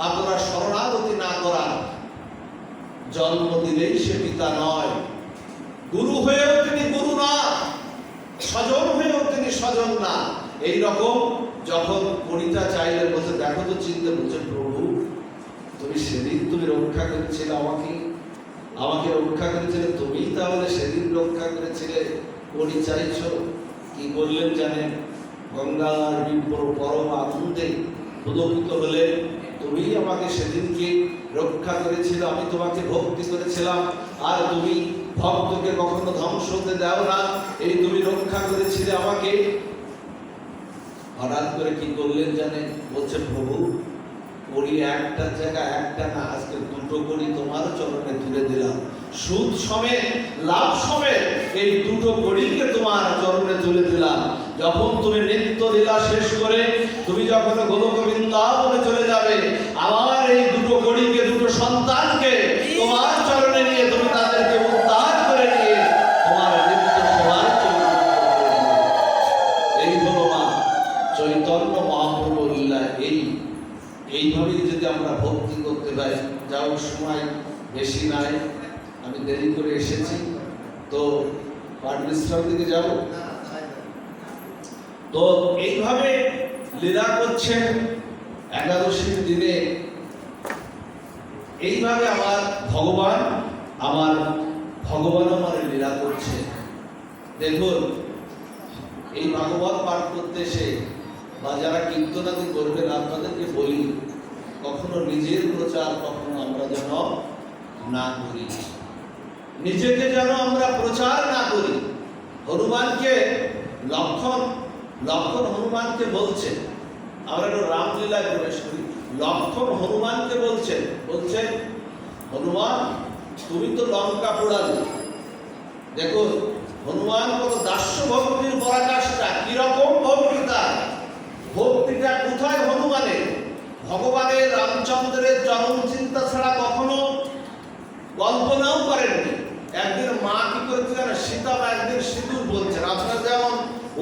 আপনারা শরণাগতি না করান, জন্ম দিলেই সে পিতা নয়, গুরু হয়েও তিনি গুরু না, স্বজন হয়েও তিনি স্বজন না। এইরকম যখন কণিকা চাইলেন, বলছে দেখো তো চিন্তা, বলছে প্রভু তুমি সেদিন তুমি রক্ষা করেছিলে আমাকে রক্ষা করেছিলে, তুমি তাহলে সেদিন রক্ষা করেছিলে, কণি চাইছ। কি বললেন জানেন? গঙ্গার বিপ্র পরম আনন্দে পুলকিত হলেন, তুমি আমাকে সেদিনকে রক্ষা করেছিলে, আমি তোমাকে ভক্তি করেছিলাম, আর তুমি ভক্তকে কখনো ধ্বংস হতে দাও না, এই তুমি রক্ষা করেছিলে আমাকে। হঠাৎ করে কি করলেন জানেন? বলছে প্রভু কড়ি একটা জায়গায় একটা না, আজকে দুটো কড়ি তোমার চরণে তুলে দিলাম, সুদ সমেত লাভ সমেত এই দুটো কড়িকে তোমার চরণে তুলে দিলাম। যখন তুমি নৃত্য লীলা শেষ করে তুমি যখন গোলক বৃন্দাবনে চলে যাবে, আমার এই দুটো কড়িকে, দুটো সন্তানকে তোমার চরণে নিয়ে তুমি তাদেরকে উদ্ধার করে নিয়ে তোমার নৃত্য সেবায় এই হলো মা চৈতন্য মহাপ্রভু লীলা। এইভাবেই যদি আমরা ভক্তি করতে পারি, যাও সময় বেশি নাই, আমি দেরি করে এসেছি, তো পাঠ বিশ্রাম দিকে যাব। তো এইভাবে লীলা করছেন একাদশীর দিনে। এইভাবে আমার ভগবান আমার লীলা করছে। দেখুন, এই ভাগবত পাঠ করতে এসে বা যারা কীর্তনাদি করবেন, আপনাদেরকে বলি কখনো নিজের প্রচার কখনো আমরা যেন না করি, নিজেকে যেন আমরা প্রচার না করি। হনুমানকে লক্ষণ হনুমানকে বলছে, আমরা একটু রামলীলায় প্রবেশ করি। লক্ষণ হনুমানকে বলছেন হনুমান তুমি তো লঙ্কা পোড়ালে। দেখুন হনুমান কত দাস্য ভক্তির পরাকাষ্ঠা, কিরকম ভক্তি তার, ভক্তিটা কোথায় হনুমানের? ভগবানের রামচন্দ্রের জন্ম চিন্তা ছাড়া কখনো কল্পনাও করেননি। একদিন মা কি করেছে জানেন? সীতা মা একদিন সিঁদুর বলছেন, আপনারা যেমন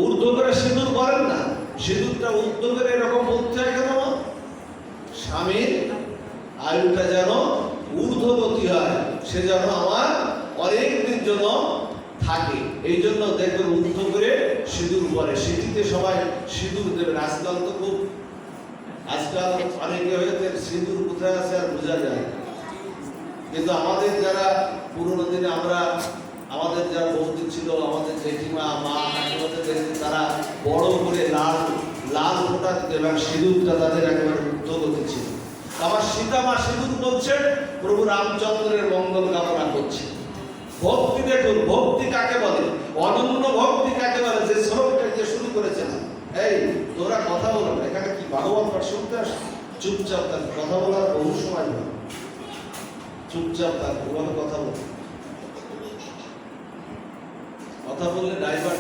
ঊর্ধ্ব করে সিঁদুর করেন না, সিঁদুরটা ঊর্ধ্ব করে এরকম বলতে হয় কেন? স্বামীর আয়ুটা যেন ঊর্ধ্বগতি হয়, সে যেন আমার অনেক দিন জন্য থাকে। এই জন্য দেখবেন ঊর্ধ্ব করে সিঁদুর পরে, সিঁথিতে সবাই সিঁদুর দেবেন। আজকাল অনেকে হয়েছে সিঁদুর কোথায় আছে আর বোঝা যায়, কিন্তু আমাদের যারা পুরোনো দিনে আমাদের যারা বৌদি ছিল, আমাদের জেঠিমা মা কাকিমাদের দেখতে, তারা বড় করে লাল ফোঁটা দিতে এবং সিঁদুরটা তাদের একেবারে ঊর্ধ্বগতি ছিল। আমার সীতা মা সিঁদুর বলছেন, প্রভু রামচন্দ্রের মঙ্গল কামনা করছে। ভক্তি দেখুন, ভক্তি কাকে বলে, অনন্য ভক্তি কাকে বলে? যে শ্লোকটা দিয়ে শুরু করেছিলাম, এই তোরা কথা বলো না, এখানে কি ভাগবত পাঠ শুনতে আস? চুপচাপ থাক, কথা বলার বহু সময় নয়, চুপচাপ থাক, ওভাবে কথা বল, কথা বললে ড্রাইভার।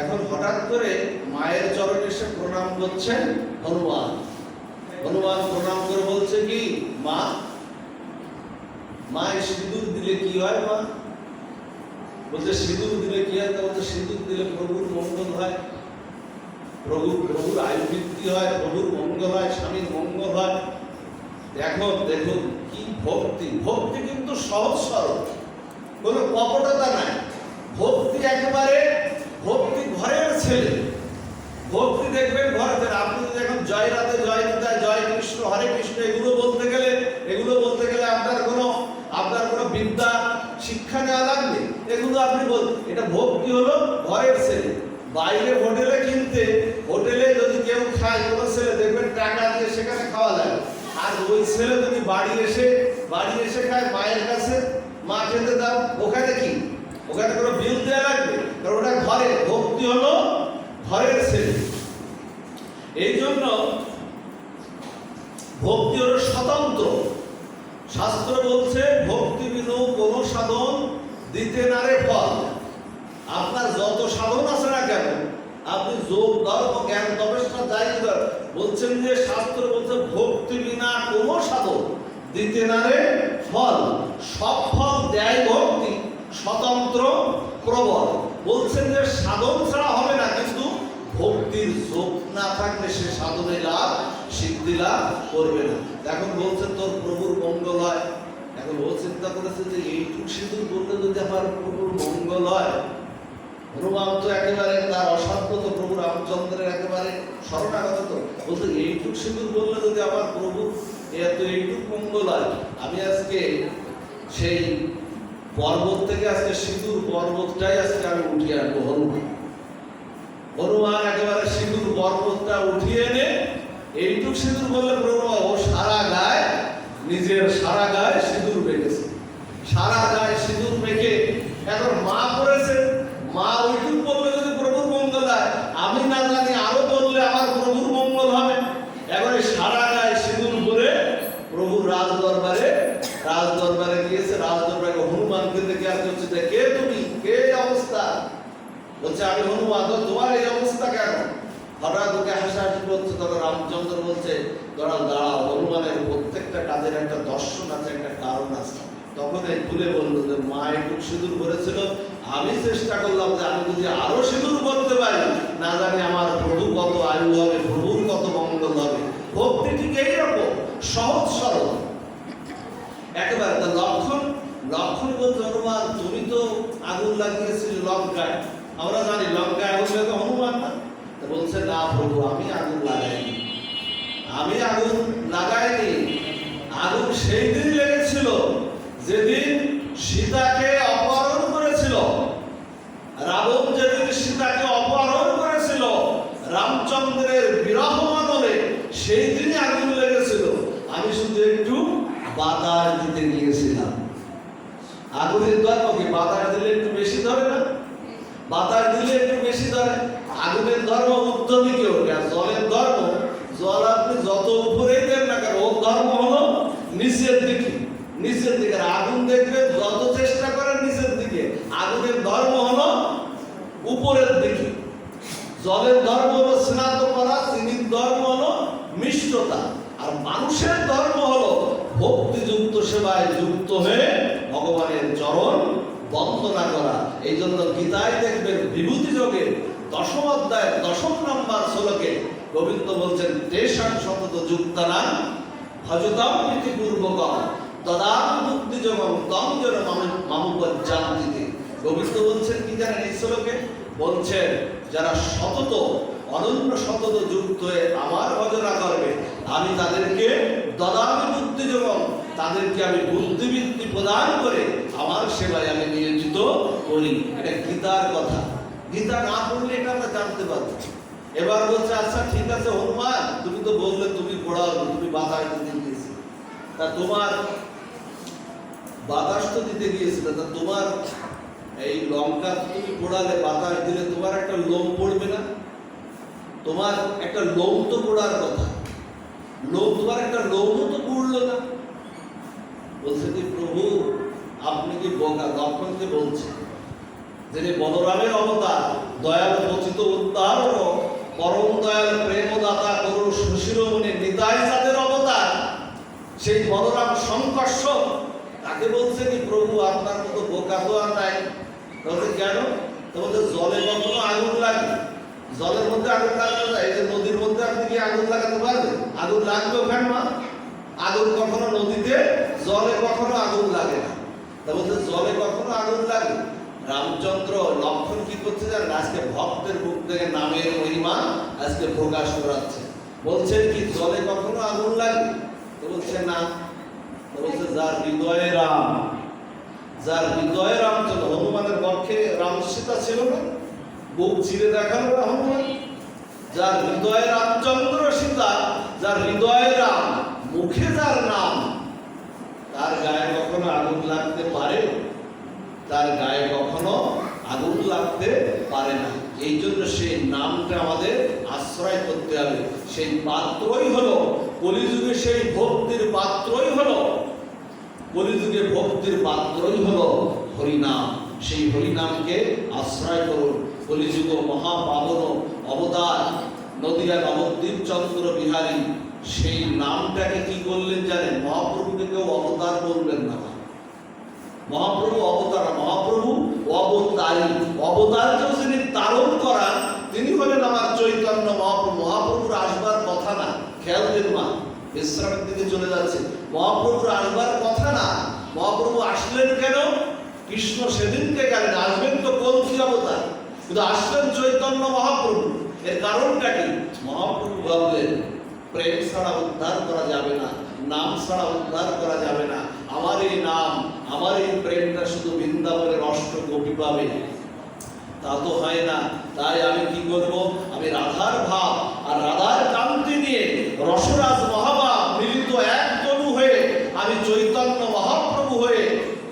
এখন হঠাৎ করে মায়ের চরণে এসে প্রণাম করছেন হনুমান প্রণাম করে বলছে কি, মা সিঁদুর দিলে কি হয়? মা বলছে সিঁদুর দিলে কি হয়? তা বলছে সিঁদুর দিলে প্রভুর মঙ্গল হয়, প্রভুর আয়ু বৃদ্ধি হয়, প্রভুর মঙ্গল হয়, স্বামীর মঙ্গল হয়। দেখুন কি ভক্তি কিন্তু সহজ সরল, কোনো কপটতা নাই। ভক্তি একেবারে ভক্তি ঘরের ছেলে। ভক্তি দেখবেন ঘরে, আপনি যদি এখন জয় রাধে, জয় নিতাই, জয় কৃষ্ণ, হরে কৃষ্ণ এগুলো বলতে গেলে আপনার কোনো বিদ্যা শিক্ষা নেওয়া লাগবে, এগুলো আপনি এটা ভক্তি হলো ঘরের ছেলে। বাইরে হোটেলে যদি কেউ খায়, কোনো ছেলে দেখবেন টাকা দিয়ে সেখানে খাওয়া লাগে, আর ওই ছেলে যদি বাড়ি এসে খায় মায়ের কাছে, মা খেতে দাও, ওখানে কোনো বিল দেওয়া লাগবে, কারণ ওটা ঘরে। ভক্তি হলো ঘরের ছেলে। এই জন্য ভক্তি হলো স্বতন্ত্র। শাস্ত্র বলছে ভক্তি বিনু কোন সাধন দিতে না রে ফল। আপনার যত সাধন আছে না কেন, আপনি যোগ ধর্ম জ্ঞান গবেষণা যাই বলছেন, যে শাস্ত্র বলছে ভক্তি বিনা কোন সাধন দিতে না রে ফল। সব ফল দেয় ভক্তি, স্বতন্ত্র প্রবল। বলছেন যে সাধন ছাড়া হবে না, কিন্তু ভক্তির যোগ না থাকলে সে সাধনে লাভ সিদ্ধি লাভ করবে না। এখন বলছে তোর প্রভুর মঙ্গল হয়। এখন ও চিন্তা করেছে যে এইটুক সিঁদুর বললে যদি আমার প্রভুর মঙ্গল হয়। হনুমান তো একেবারে তার অসাধ্য তো প্রভু রামচন্দ্রের একেবারে শরণাগত, তো বলতে এইটুক সিঁদুর বললে যদি আমার প্রভু এত এইটুক মঙ্গল হয়, আমি আজকে সেই পর্বত থেকে আজকে সিঁদুর পর্বতটাই আজকে আমি উঠিয়ে আনবো। হনুমান একেবারে সিঁদুর পর্বতটা উঠিয়ে এনে এইটুক সিঁদুর বললে প্রভু ও সারা গায়ে নিজের সারা গায়ে সিঁদুর মেখেছে। সারা গায়ে সিঁদুর মেখে এখন মা করেছে, মা ওইটুক বললে যদি প্রভুর মঙ্গল হয়, আমি না জানি আরো বললে আমার প্রভুর মঙ্গল হবে। এবারে সারা গায়ে সিঁদুর পরে প্রভু রাজ দরবারে গিয়েছে। রাজ দরবারে হনুমানকে দেখে আর হচ্ছে যে কে তুমি, কে অবস্থা? বলছে আমি হনুমান। তো তোমার এই অবস্থা কেন? হঠাৎ ওকে হাসাহাসি করছে। তখন রামচন্দ্র বলছে দাঁড়াও, হনুমানের প্রত্যেকটা কাজের একটা দর্শন আছে, একটা কারণ আছে। তখন এই ভুলে বললো যে মা একটু সিঁদুর করেছিল, আমি চেষ্টা করলাম যে আমি যদি আরো সিঁদুর করতে পারি, না জানি আমার প্রভু কত আয়ু হবে, প্রভুর কত মঙ্গল হবে। ভক্তি ঠিক এইরকম সহজ সরল একেবারে। লক্ষণ বলছে হনুমান তুমি তো আগুন লাগিয়েছিল লঙ্কায়, আমরা জানি লঙ্কায় আগুন লাগে হনুমান না। বলছে না প্রভু, আমি আগুন লাগাইনি। আগুন সেই দিন লেগেছিল যেদিন সীতাকে অপহরণ করেছিল। রাবণ যেদিন সীতাকে অপহরণ করেছিল রামচন্দ্রের বিরহ মানবে, সেই দিনই আগুন লেগেছিল। আমি শুধু একটু বাতাস দিতে গিয়েছিলাম। আগুনের ধর্ম কি? বাতাস দিলে একটু বেশি ধরে না? বাতাস দিলে একটু বেশি ধরে। আগুনের ধর্ম উদ্যমী কেউ, জলের ধর্ম জল আপনি যত উপরেই দেন না কেন, ওর ধর্ম হলো নিচের দিকে। আগুন দেখবে যত চেষ্টা করেন নিচের দিকে, আগুনের ধর্ম হলো উপরের দিকে। জলের ধর্ম হলো স্নাত করা, চিনির ধর্ম হলো মিষ্টতা, আর মানুষের ধর্ম হলো ভক্তিযুক্ত সেবায় যুক্ত হয়ে ভগবানের চরণ বন্দনা করা। এই জন্য গীতায় দেখবেন বিভূতি যোগে 10ম অধ্যায় 10ম নম্বর শ্লোকে গোবিন্দ বলছেন তেষাং সতত যুক্তানাং ভজতাম প্রীতিপূর্বকম তদাং মুক্তিযোগম তং যেন মামুপজ্জান্তিতে। গোবিন্দ বলছেন কি জানেন এই শ্লোকে? বলছেন যারা সতত অনন্য সতত যুক্ত হয়ে আমার ভজনা করবে, আমি তাদেরকে দদামি বুদ্ধিযোগম, তাদেরকে আমি বুদ্ধিবৃত্তি প্রদান করে আমার সেবায় আমি নিয়োজিত করি। এটা গীতার কথা। গীতা না পড়লে এটা আমরা জানতে পারবো। এবার বলছে আচ্ছা ঠিক আছে হনুমান, তুমি তো বললে তুমি পড়াও, তুমি বাতাস দিতে গিয়েছিলে, তা তোমার বাতাস তো দিতে গিয়েছিলে, তা তোমার এই লঙ্কা তুমি পোড়ালে, বাতাস দিলে তোমার একটা লোম পড়বে না? তোমার একটা লোম তো পড়ার কথা, তোমার একটা লোমও তো পড়লো না। বলছে কি প্রভু আপনি কি বোকা? লক্ষণকে বলছে যিনি বলরামের অবতার, দয়াল পতিত উদ্ধার, পরম দয়াল প্রেমদাতা করুণ সুশিরোমণি নিতাই চাঁদের অবতার, সেই বলরাম সংকর্ষ, তাকে বলছে কি প্রভু আপনার মতো বোকা তো আর নাই। বলছে কেন? বলছে জলে কখনো আগুন লাগে, জলের মধ্যে আগুন লাগানো যায়? এই যে নদীর মধ্যে আপনি কি আগুন লাগাতে পারবেন? আগুন লাগবে ওখানে মা? আগুন কখনো নদীতে, জলে কখনো আগুন লাগে না। তা বলছে জলে কখনো আগুন লাগে। রামচন্দ্র লক্ষণ কি করছে জানেন? আজকে ভক্তের মুখ থেকে নামের মহিমা আজকে প্রকাশ করাচ্ছে। বলছেন কি জলে কখনো আগুন লাগে? তো বলছে না। তো বলছে যার হৃদয়ে রাম, যার হৃদয়ে রামচন্দ্র, হনুমানের পক্ষে রাম সীতা ছিল না, বুক চিরে দেখালো না হনুমান। যার হৃদয়ে রামচন্দ্র সীতা, যার হৃদয়ে রাম, মুখে যার নাম, তার গায়ে কখনো আগুন লাগতে পারে? তার গায়ে কখনো আগুন লাগতে পারে না। এই জন্য সেই নামটা আমাদের আশ্রয় করতে হবে। সেই পাত্রই হলো কলিযুগে, সেই ভক্তির পাত্রই হলো কলিযুগে, ভক্তির পাত্রই হলো হরিনাম। সেই হরিনামকে আশ্রয় করুন। কলিযুগ মহাপাবন অবতার নদিয়া নবদ্বীপ চন্দ্র বিহারী, সেই নামটাকে কি করলেন জানেন? মহাপ্রভুকে কেউ অবতার বলবেন না। মহাপ্রভু অবতার, মহাপ্রভু অবতারী। অবতারকেও যিনি তারণ করান তিনি হলেন আমার চৈতন্য মহাপ্রভু। মহাপ্রভুর আসবার কথা না, খেয়াল দেন মা, বিশ্রামের দিকে চলে যাচ্ছে। মহাপ্রভুর আসবার কথা না। মহাপ্রভু আসলেন কেন? কৃষ্ণ সেদিনকে গেলেন, আসবেন তো কলকি অবতার, কিন্তু আসলেন চৈতন্য মহাপ্রভু। এর কারণটা কি? মহাপ্রভু বললেন প্রেম ছাড়া উদ্ধার করা যাবে না, নাম ছাড়া উদ্ধার করা যাবে না। আমার এই নাম, আমার এই প্রেমটা শুধু বৃন্দাবনের অষ্ট গোপী পাবে, তা তো হয় না। তাই আমি কি করব? আমি রাধার ভাব আর রাধার কান্তি নিয়ে রসরাজ মহাভাব মিলিত এক তনু হয়ে আমি চৈতন্য মহাপ্রভু হয়ে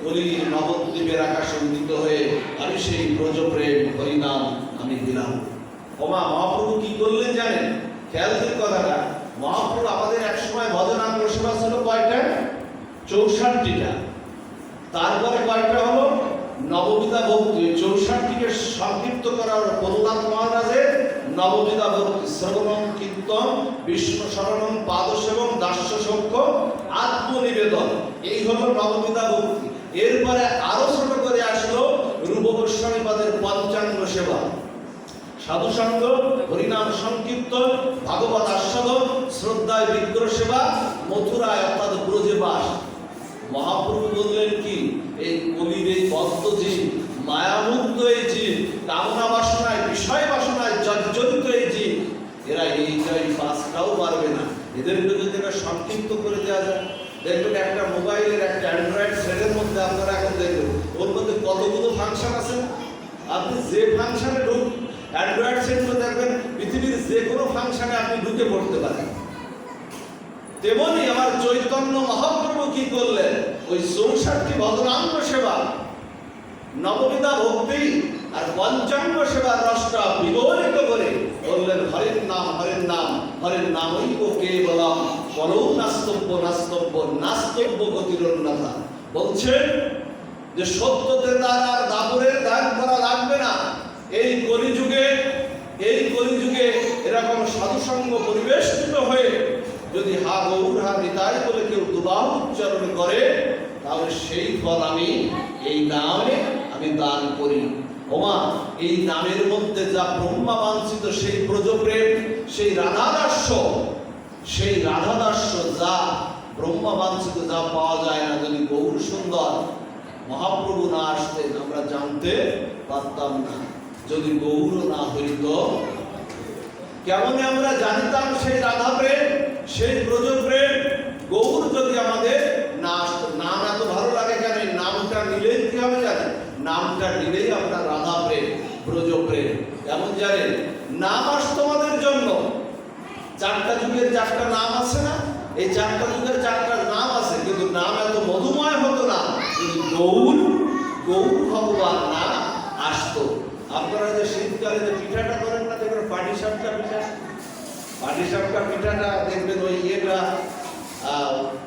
কলির নবদ্বীপের আকাশে উদিত হয়ে আমি সেই ব্রজপ্রেম হরিনাম আমি দিলাম। ওমা, মহাপ্রভু কি করলেন জানেন? খেয়াল দিন কথাটা। মহাপ্রভু আমাদের এক সময় ভজনাঙ্গ সেবা ছিল কয়টা? 64টা। তারপরে কয়টা হলো? নববিধা ভক্তি। 64টিকে সংক্ষিপ্ত করা হলো প্রহ্লাদ মহারাজের নববিধা ভক্তি। শ্রবণম কীর্তন, বিষ্ণু শরণম, পাদসেবম, দাস্য সখ্য, আত্মনিবেদন। এই হলো নববিধা ভক্তি। এরপরে আরো ছোট করে আসলো রূপ গোস্বামী পাদের পঞ্চাঙ্গ সেবা, সাধু সঙ্গ, হরিনাম সংকীর্তন, ভাগবত আস্বাদন, শ্রদ্ধায় বিগ্রহ সেবা, মথুরায় অর্থাৎ ব্রজে বাস। মহাপ্রভু বললেন কি? এই কলির এই বদ্ধ জীব, মায়ামুক্ত এই জীব, কামনা বাসনায়, বিষয় বাসনায় জর্জরিত এই জীব, এরা এই পাঁচটাও পারবে না। এদেরকে যদি এটা সংক্ষিপ্ত করে দেওয়া যায়, দেখবেন একটা মোবাইলের একটা অ্যান্ড্রয়েড সেটের মধ্যে আপনারা এখন দেখবেন ওর মধ্যে কতগুলো ফাংশন আছে। আপনি যে ফাংশনে অ্যান্ড্রয়েড সেটগুলো দেখবেন পৃথিবীর যে কোনো ফাংশনে আপনি ঢুকে পড়তে পারেন। তেমনি আমার চৈতন্য মহাপ্রভু কি করলেন? ওই 64টি ভজনাঙ্গ সেবা, নববিধা ভক্তি আর পঞ্চাঙ্গ সেবার রসটা বিগলিত করে বললেন হরের নাম, হরের নাম, হরের নামই তো কেবলম, পরৌ নাস্তব্য নাস্তব্য নাস্তব্য গতিরন্যতা। বলছেন যে সত্যতে তার আর দাপরের ধ্যান করা লাগবে না। এই কলিযুগে এরকম সাধুসঙ্গ পরিবেষ্টিত হয়ে যদি হা গৌর হা নিতাই বলে কেউ দুবাহু উচ্চারণ করে, তাহলে সেই ফল আমি এই নামে আমি দান করি। ওমা, এই নামের মধ্যে যা ব্রহ্মা বাঞ্ছিত সেই ব্রজপ্রেম, সেই রাধাদাস্য, যা ব্রহ্মা বাঞ্ছিত যা পাওয়া যায় না, যদি গৌর সুন্দর মহাপ্রভু না আসতেন আমরা জানতে পারতাম না। যদি গৌর না হইত কেমনে আমরা জানিতাম সেই রাধা প্রেম, সেই ব্রজ প্রেম? গৌর যদি আমাদের না আসতো। নাম এত ভালো লাগে কেন? এই নামটা নিলেই কি হবে জানেন? নামটা নিলেই আপনার রাধা প্রেম, ব্রজ প্রেম। কেমন জানেন? নাম আসতো আমাদের জন্য। 4টা যুগের 4টা নাম আছে না? এই 4টা যুগের 4টা নাম আছে, কিন্তু নাম এত মধুময় হতো না যদি গৌর ভগবান না আসতো। আপনারা যে শীতকালে যে পিঠাটা করেন না, দেখবেন পাটিসাপটা পিঠাটা দেখবেন ওই ইয়েটা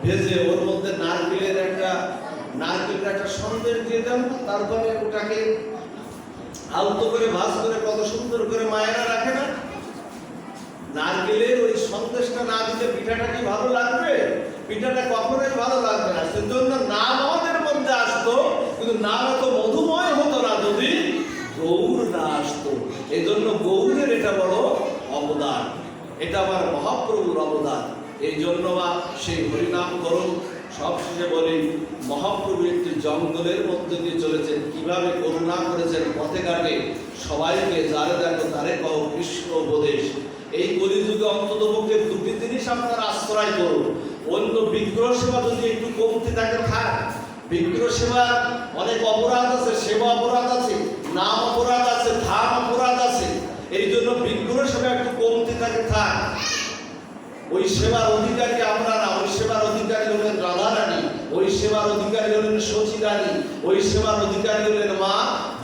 ভেজে ওর মধ্যে নারকেলের একটা সন্দেশ দিয়ে দেন, তারপরে ওটাকে আলতো করে ভাজ করে কত সুন্দর করে মায়েরা রাখে না? নারকেলের ওই সন্দেশটা না দিলে পিঠাটা কি ভালো লাগবে? পিঠাটা কখনোই ভালো লাগবে না। সেজন্য নাম আমাদের মধ্যে আসতো, কিন্তু নাম এত মধুময় হতো না যদি গৌর না আসতো। এই জন্য গৌরের এটা বড় অবদান, এটা আমার মহাপ্রভুর অবদান। এই জন্য বা সেই হরিনাম করুন। সবশেষে বলি, মহাপ্রভু একটি জঙ্গলের মধ্যে দিয়ে চলেছেন, কিভাবে করুণা করেছেন পথে ঘাটে সবাইকে, যারে দেখো তারে কও কৃষ্ণ উপদেশ। এই কলিযুগে অন্ততপক্ষে 2টি জিনিস আপনারা আশ্রয় করুন। অন্য বিগ্রহ সেবা যদি একটু কমতে থাকে থাক। বিগ্রহ সেবার অনেক অপরাধ আছে, সেবা অপরাধ আছে, নাম অপরাধ আছে, ধাম অপরাধ আছে। এই জন্য বিগ্রহ সেবা একটু কমতে থাকে থাক। ওই সেবার অধিকারী আমরা না, ওই সেবার অধিকারী হলেন রাধা রানী, ওই সেবার অধিকারী হলেন শচী রানী, ওই সেবার অধিকারী হলেন মা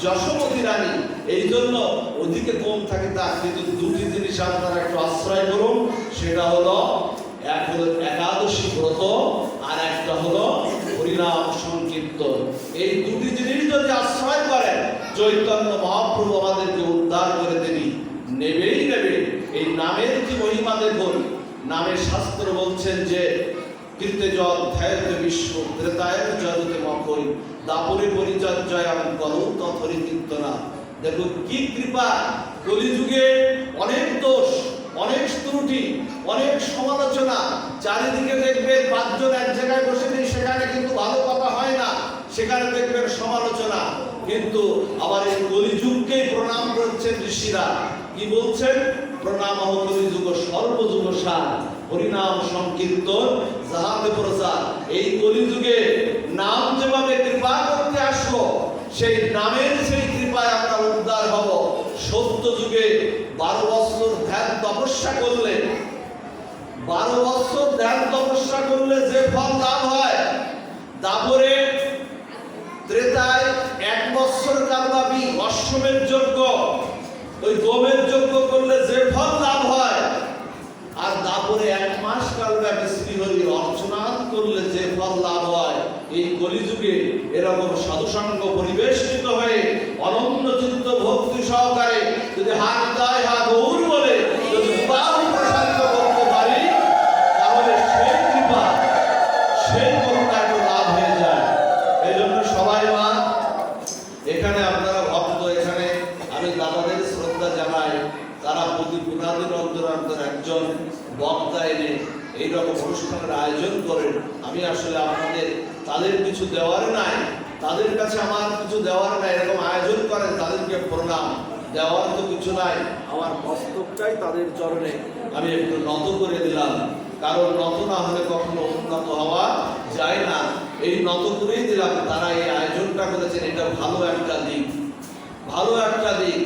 যশোমতী রানী। এই জন্য ওদিকে কম থাকে তা, কিন্তু 2টি জিনিস আপনারা একটু আশ্রয় করুন। সেটা হলো, এক হলো একাদশী ব্রত, আর একটা হলো হরিনাম সংকীর্তন। এই 2টি জিনিস যদি আশ্রয় করেন, চৈতন্য মহাপ্রভু আমাদেরকে উদ্ধার করে নেবেই নেবে। এই নামের কি মহিমা দেখুন। নামের শাস্ত্র বলছেন যে কীর্তে জল ধ্যায়তে বিশ্ব ত্রেতায় জগতে মকই দাপরে পরিচর্যায়াম করৌ তথরি কীর্তনা। দেখুন কি কৃপা, কলিযুগে অনেক দোষ, অনেক ত্রুটি, অনেক সমালোচনা। চারিদিকে দেখবেন পাঁচজন এক জায়গায় বসে নেই, সেখানে কিন্তু ভালো কথা হয় না, সেখানে দেখবেন সমালোচনা। কিন্তু আবার এই কলিযুগকেই প্রণাম করছেন ঋষিরা। কি বলছেন? প্রণাম কলিযুগ সর্বযুগ সার, হরিনাম সংকীর্তন যাহাতে প্রচার। এই কলিযুগে নাম যেভাবে কৃপা করতে আসলো, সেই নামের সেই কৃপায় আমরা উদ্ধার হব। সত্য যুগে 12 বছর ধ্যান তপস্যা করলে, 12 বছর ধ্যান তপস্যা করলে যে ফল লাভ হয়, দাপরে ত্রেতায় 1 বছর কালব্যাপী অশ্বমের যজ্ঞ, ওই গোমের যজ্ঞ করলে যে ফল লাভ হয়, আর দাপরে 1 মাস কালব্যাপী শ্রীহরির অর্চনা করলে যে ফল লাভ হয়, এই কলিযুগে এরকম সাধুসঙ্গ পরিবেষ্টিত হয়ে অনন্য চিত্ত ভক্তি সহকারে যদি হাত দেয় হাত গৌর বলে যদি প্রসারিত করতে পারি, তাহলে সেই কৃপা, সেই করুণা একটু লাভ হয়ে যায়। এই জন্য সবাই মা এখানে আপনারা ভক্ত, এখানে আমি দাদাদের শ্রদ্ধা জানাই। তারা প্রতি 15 দিন অন্তর অন্তর একজন বক্তা এনে এইরকম অনুষ্ঠানের আয়োজন করেন। আমি আসলে আপনাদের তাদের কিছু দেওয়ার নাই, তাদের কাছে আমার কিছু দেওয়ার নাই, এরকম আয়োজন করেন, তাদেরকে প্রণাম দেওয়ার তো কিছু নাই। আমার মস্তকটাই তাদের চরণে আমি একটু নত করে দিলাম, কারণ নত না হলে কখনো উন্নত হওয়া যায় না। এই নত করেই দিলাম। তারা এই আয়োজনটা করেছেন, এটা ভালো একটা দিক, ভালো একটা দিক।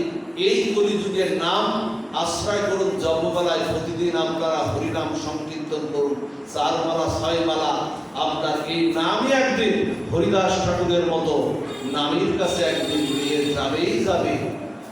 এই কলিযুগের নাম আশ্রয় করুন। জপবেলায় প্রতিদিন আপনারা হরিনাম সংকীর্তন করুন, 4 মালা 6 মালা। আপনার এই নামই একদিন হরিদাস ঠাকুরের মতো নামের কাছে একদিন নিয়ে যাবেই যাবে।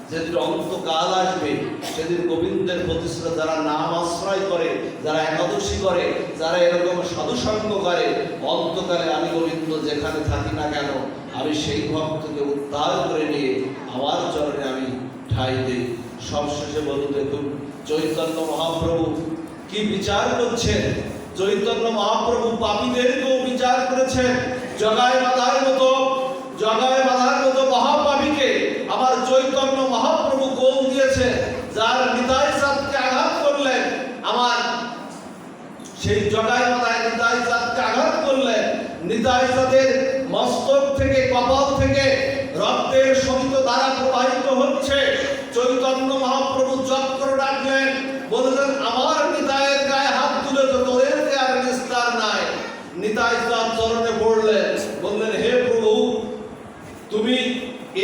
যেদিন অন্তকাল আসবে, সেদিন গোবিন্দের প্রতিষ্ঠা যারা নাম আশ্রয় করে, যারা একাদশী করে, যারা এরকম সাধুসঙ্গ করে, অন্তকালে আমি গোবিন্দ যেখানে থাকি না কেন, আমি সেই ভক্তকে উদ্ধার করে নিয়ে আমার চরণে আমি ঠাঁই দিই। সবশেষে বলুন, দেখুন চৈতন্য মহাপ্রভু কি বিচার করছেন। চৈতন্য মহাপ্রভু পাপীদেরকেও বিচার করেছেন। জগায় বাঁধার মতো, জগায় বাঁধার মতো মহাপাপীকে আমার চৈতন্য মহাপ্রভু গোল দিয়েছে। যার নিতাই চাঁদকে আঘাত করলেন, আমার সেই জগায় বাঁধায় নিতাই চাঁদকে আঘাত করলেন, নিতাই চাঁদের মস্তক থেকে, কপাল থেকে রক্তের সমিত ধারা প্রবাহিত হচ্ছে। চৈতন্য মহাপ্রভু চক্র ডাকলেন, বললেন আমার নিতাইয়ের গায়ে হাত তুলে তো তোদের আর নিস্তার নাই। নিতাই চাঁদ চরণে পড়লেন, বললেন হে প্রভু, তুমি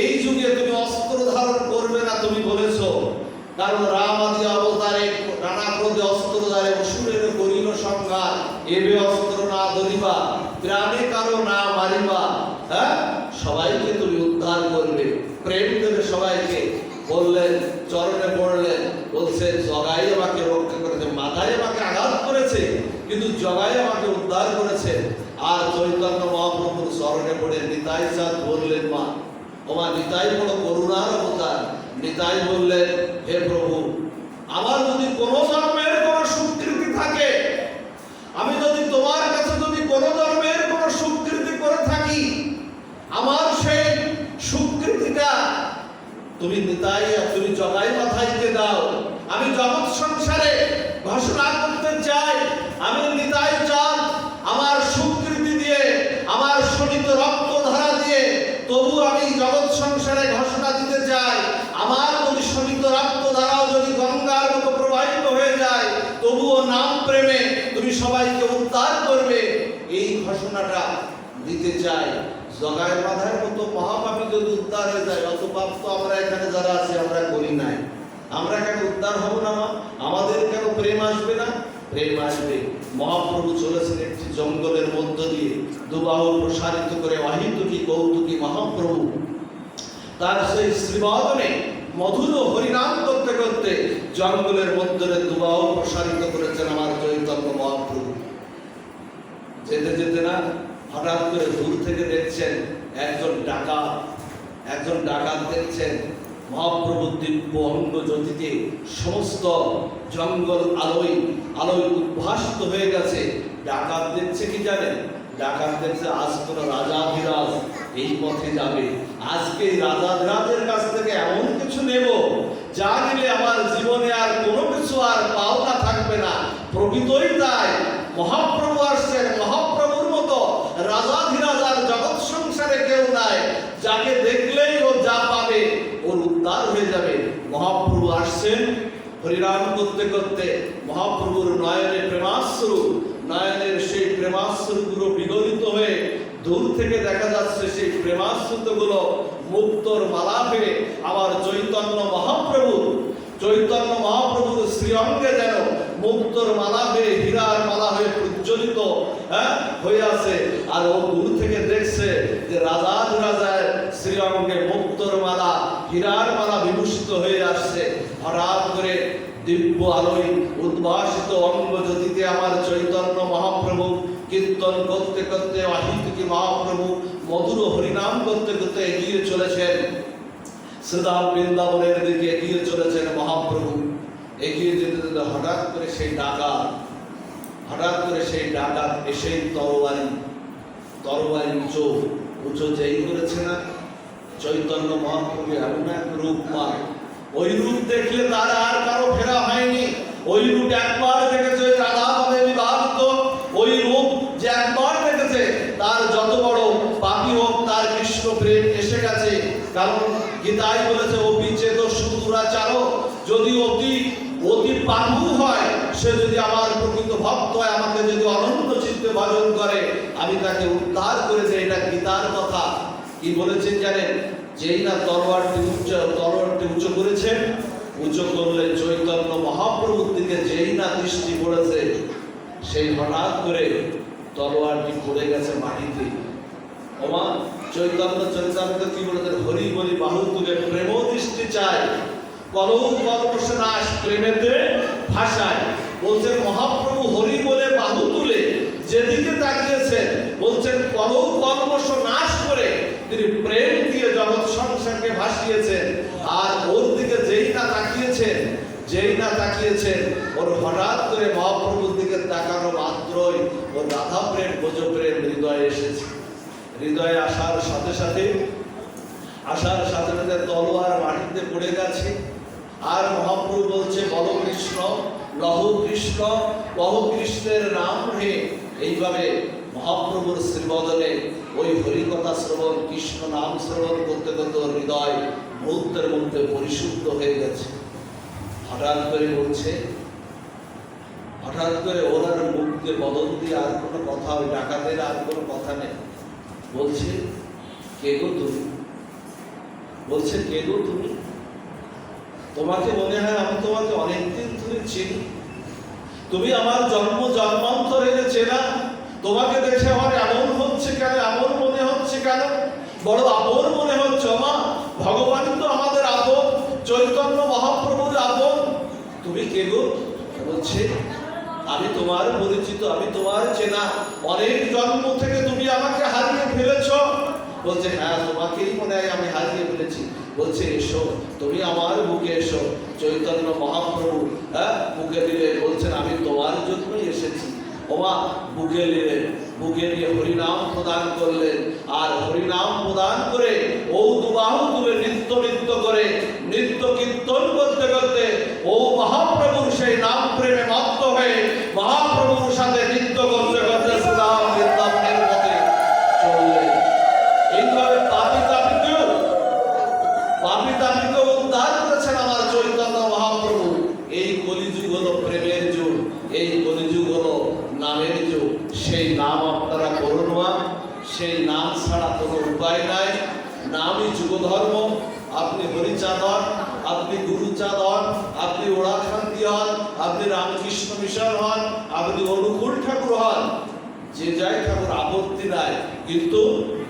এই যুগে তুমি অস্ত্র ধারণ করবে না, তুমি বলেছো, কারণ রাম আদি অবতারে নানা ক্রোধে অস্ত্র ধারে অসুরের করিল সংহার, এবে অস্ত্র না ধরিবা, প্রাণে কারো না মারিবা। হ্যাঁ, সবাইকে তুমি উদ্ধার করবে, প্রেম দেবে সবাইকে। বললেন, চরণে পড়লেন, বলছে জগাই আমাকে রক্ষা করেছে, মাথায় আমাকে আঘাত করেছে, কিন্তু জগাই আমাকে উদ্ধার করেছে। আর চৈতন্য মহাপ্রভুর চরণে পড়ে নিতাই চাঁদ বললেন, মা ওমা নিতাই বড় করুণার অবতার। নিতাই বললেন, হে প্রভু, আমার যদি কোনো জন্মের কোনো সুকৃতি থাকে, আমি যদি তোমার কাছে যদি কোনো জন্মের কোনো সুকৃতি করে থাকি, আমার সেই সুকৃতিটা তুমি নিতাই, তুমি জগাই মাথাইতে দাও। আমি জগৎ সংসারে ঘোষণা করতে চাই, আমি নিতাই চাঁদ আমার সুকৃতি দিয়ে, আমার শোণিত রক্ত ধারা দিয়ে, তবু আমি জগৎ সংসারে ঘোষণা দিতে চাই, আমার যদি শোণিত রক্ত ধারাও যদি গঙ্গার মতো প্রবাহিত হয়ে যায়, তবুও নাম প্রেমে তুমি সবাইকে উদ্ধার করবে, এই ঘোষণাটা দিতে চাই। জগায় বাঁধার মতো মহাপাপী যদি উদ্ধার হয়ে যায়, অত পাপ তো আমরা এখানে যারা আছি আমরা করি নাই, আমরা কেন উদ্ধার হব না? আমাদের কেন প্রেম আসবে না? প্রেম আসবে। মহাপ্রভু চলেছেন একটি জঙ্গলের মধ্য দিয়ে, দুবাহু প্রসারিত করে অহিতুকি কৌতুকি মহাপ্রভু তার সেই শ্রীবদনে মধুর হরিনাম করতে করতে জঙ্গলের মধ্যে দুবাহু প্রসারিত করেছেন আমার চৈতন্য মহাপ্রভু। যেতে যেতে না হঠাৎ করে দূর থেকে দেখছেন একজন ডাকাত দেখছেন মহাপ্রভু দিব্য অঙ্গ জ্যোতিতে সমস্ত জঙ্গল আলোয় উদ্ভাসিত হয়ে গেছে। ডাকাত দেখছে কি জানেন? ডাকাত দেখছে আজ কোন রাজাধিরাজ এই পথে যাবে, আজকে রাজাধিরাজের কাছ থেকে এমন কিছু নেব যা নিলে আমার জীবনে আর কোনো কিছু আর পাওনা থাকবে না। প্রকৃতই তাই, মহাপ্রভু আসছেন, মহাপ্রভুর মতো রাজাধিরাজার জগৎ সংসারে কেউ নাই, যাকে দেখলেই ও যা পাবে ওর উদ্ধার হয়ে যাবে। মহাপ্রভু আসছেন, হরিনাম করতে করতে মহাপ্রভুর নয়নে প্রেমাশ্রু, নয়নের সেই প্রেমাশ্রুগুলো বিগলিত হয়ে দূর থেকে দেখা যাচ্ছে সেই প্রেমাশ্রুগুলো মুক্তোর মালা হয়ে আমার চৈতন্য মহাপ্রভুর শ্রীঅঙ্গে যেন মুক্তোর মালা হয়ে, হীরার মালা হয়ে প্রজ্বলিত হয়ে আছে। আর ও দূর থেকে দেখছে যে রাজার শ্রীঅঙ্গে মুক্তোর মালা, হীরার মালা বিভূষিত হয়ে আসছে। হঠাৎ করে দিব্য আলোয় উদ্ভাসিত অঙ্গ জ্যোতিতে আমার চৈতন্য মহাপ্রভু কীর্তন করতে করতে, অহিতকি মহাপ্রভু মধুর হরিনাম করতে করতে এগিয়ে চলেছেন, শ্রীধাম বৃন্দাবনের দিকে এগিয়ে চলেছেন মহাপ্রভু। এগিয়ে যেতে যেতে হঠাৎ করে সেই ডাকাত এসেই তরবারি উঁচু যেই করেছে না, চৈতন্য মহাপ্রভু এমন এক রূপ পায়, ওই রূপ দেখলে তার আর কারো ফেরা হয়নি। ওই রূপ একবার দেখেছে রাধা ভাবে বিবাহিত, ওই রূপ যে একবার দেখেছে তার যত বড় পাপী হোক তার কৃষ্ণ প্রেম এসে গেছে। কারণ গীতায় বলেছে অবিচ্ছেদ সুদূরাচার, যদি অতি পাপু হয়, সে যদি আমার প্রকৃত ভক্ত হয়, আমাকে যদি অনন্ত চিত্তে ভজন করে, আমি তাকে উদ্ধার করে দেই। এটা গীতার কথা। কি বলেছেন জানেন? যেই না তরবারটি উঁচু করেছেন, উঁচু করলে চৈতন্য মহাপ্রভুর দিকে যেই না দৃষ্টি পড়েছে, সেই হঠাৎ করে তরবারটি পড়ে গেছে মাটিতে। ওমা চৈতন্য চরিতামৃত কি বলেছেন? হরি বলি বাহু তুলে প্রেম দৃষ্টি চাই, কলৌ কল্পস নাশ প্রেমেতে ভাষায়। বলছেন মহাপ্রভু হরি বলে বাহু তুলে যেদিকে তাকিয়েছেন, বলছেন কলৌ কল্পস নাশ করে তিনি প্রেম দিয়ে জগৎ সংসারকে ভাসিয়েছেন। আর ওর দিকে যেই না তাকিয়েছেন, ওর হঠাৎ করে মহাপ্রভুর দিকে তাকানো মাত্রই ওর রাধা প্রেম, ভোজ প্রেম হৃদয়ে এসেছে। হৃদয়ে আসার সাথে সাথে তলোয়ার মাটিতে পড়ে গেছে। আর মহাপ্রভু বলছে বল কৃষ্ণ, লহু কৃষ্ণ, বহু কৃষ্ণের নাম হে। এইভাবে মহাপ্রভুর শ্রীবদনে ওই হরিকথা শ্রবণ, কৃষ্ণ নাম শ্রবণ করতে করতে ওর হৃদয় মুহূর্তের মধ্যে পরিশুদ্ধ হয়ে গেছে। হঠাৎ করে ওনার মুখ দিয়ে বদল দিয়ে আর কোনো কথা, ওই ডাকাতের আর কোনো কথা নেই। বলছে কে গো তুমি? বলছে কে গো তুমি? তোমাকে মনে হয় আমি তোমাকে অনেকদিন ধরে চিনি, তুমি আমার জন্মান্তরের চেনা। তোমাকে দেখে আমার এমন হচ্ছে কেন, এমন মনে হচ্ছে কেন? বড় আপন মনে হচ্ছে। মা ভগবান তো আমাদের আপন, চৈতন্য মহাপ্রভুর আপন। তুমি কে গো? বলছে আমি তোমার পরিচিত, আমি তোমার চেনা, অনেক জন্ম থেকে তুমি আমাকে হারিয়ে ফেলেছ। বলছে হ্যাঁ, তোমাকেই মনে হয় আমি হারিয়ে ফেলেছি। বলছে এসো, তুমি আমার বুকে এসো। চৈতন্য মহাপ্রভু বুকে দিলে, বলছেন আমি তোমার জন্যই এসেছি। ওমা বুকে নিয়ে হরিনাম প্রদান করলেন। আর হরিনাম প্রদান করে ও দুবাহু তুলে নৃত্য করে, নৃত্য কীর্তন করতে করতে ও মহাপ্রভুর সেই নাম প্রেমে মত্ত হয়ে মহাপ্রভুর সাথে নৃত্য করতে করতে শ্রীরাম বৃন্দাবনের পথে চললেন। এইভাবে পাপী তাপীকে উদ্ধার করেছেন আমার চৈতন্য মহাপ্রভু। এই কলিযুগ হলো প্রেমের যুগ, এই কলিযুগ হলো নামের যুগ। সেই নাম আপনারা করুন না, সেই নাম ছাড়া কোনো উপায় নাই। নামই যুগধর্ম। আপনি হরিচাঁদ হন, আপনি গুরুচাঁদ হন, আপনি ওড়াখান্তি হন, আপনি রামকৃষ্ণ মিশন হন, আপনি অনুকূল ঠাকুর হন, যে যাই ঠাকুর, আপত্তি নাই। কিন্তু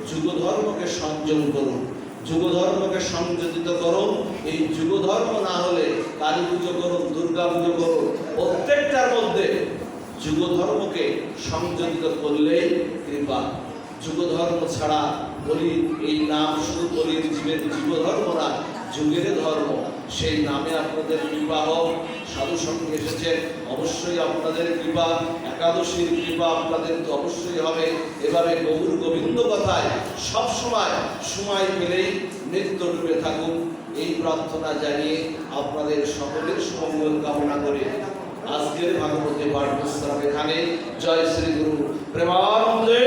যুগধর্মকে সংযম করুন, যুগধর্মকে সংযোজিত করুন। এই যুগধর্ম না হলে কালী পুজো করুন, দুর্গা পুজো করুন, প্রত্যেকটার মধ্যে যুগধর্মকে সংযোজিত করলেই কৃপা। যুগধর্ম ছাড়া বলি এই নাম শুধু বলি জীবের জীবধর্ম না, যুগের ধর্ম। সেই নামে আপনাদের কৃপা হোক। সাধু সঙ্গে এসেছেন, অবশ্যই আপনাদের কৃপা, একাদশীর কৃপা আপনাদের তো অবশ্যই হবে। এভাবে গৌর গোবিন্দ কথায় সব সময় পেলেই নৃত্য ডুবে থাকুন। এই প্রার্থনা জানিয়ে আপনাদের সকলের সুমঙ্গল কামনা করে আজকের ভাগবতী পাঠ বিশ্রাম এখানে। জয় শ্রী গুরু প্রেমানন্দে।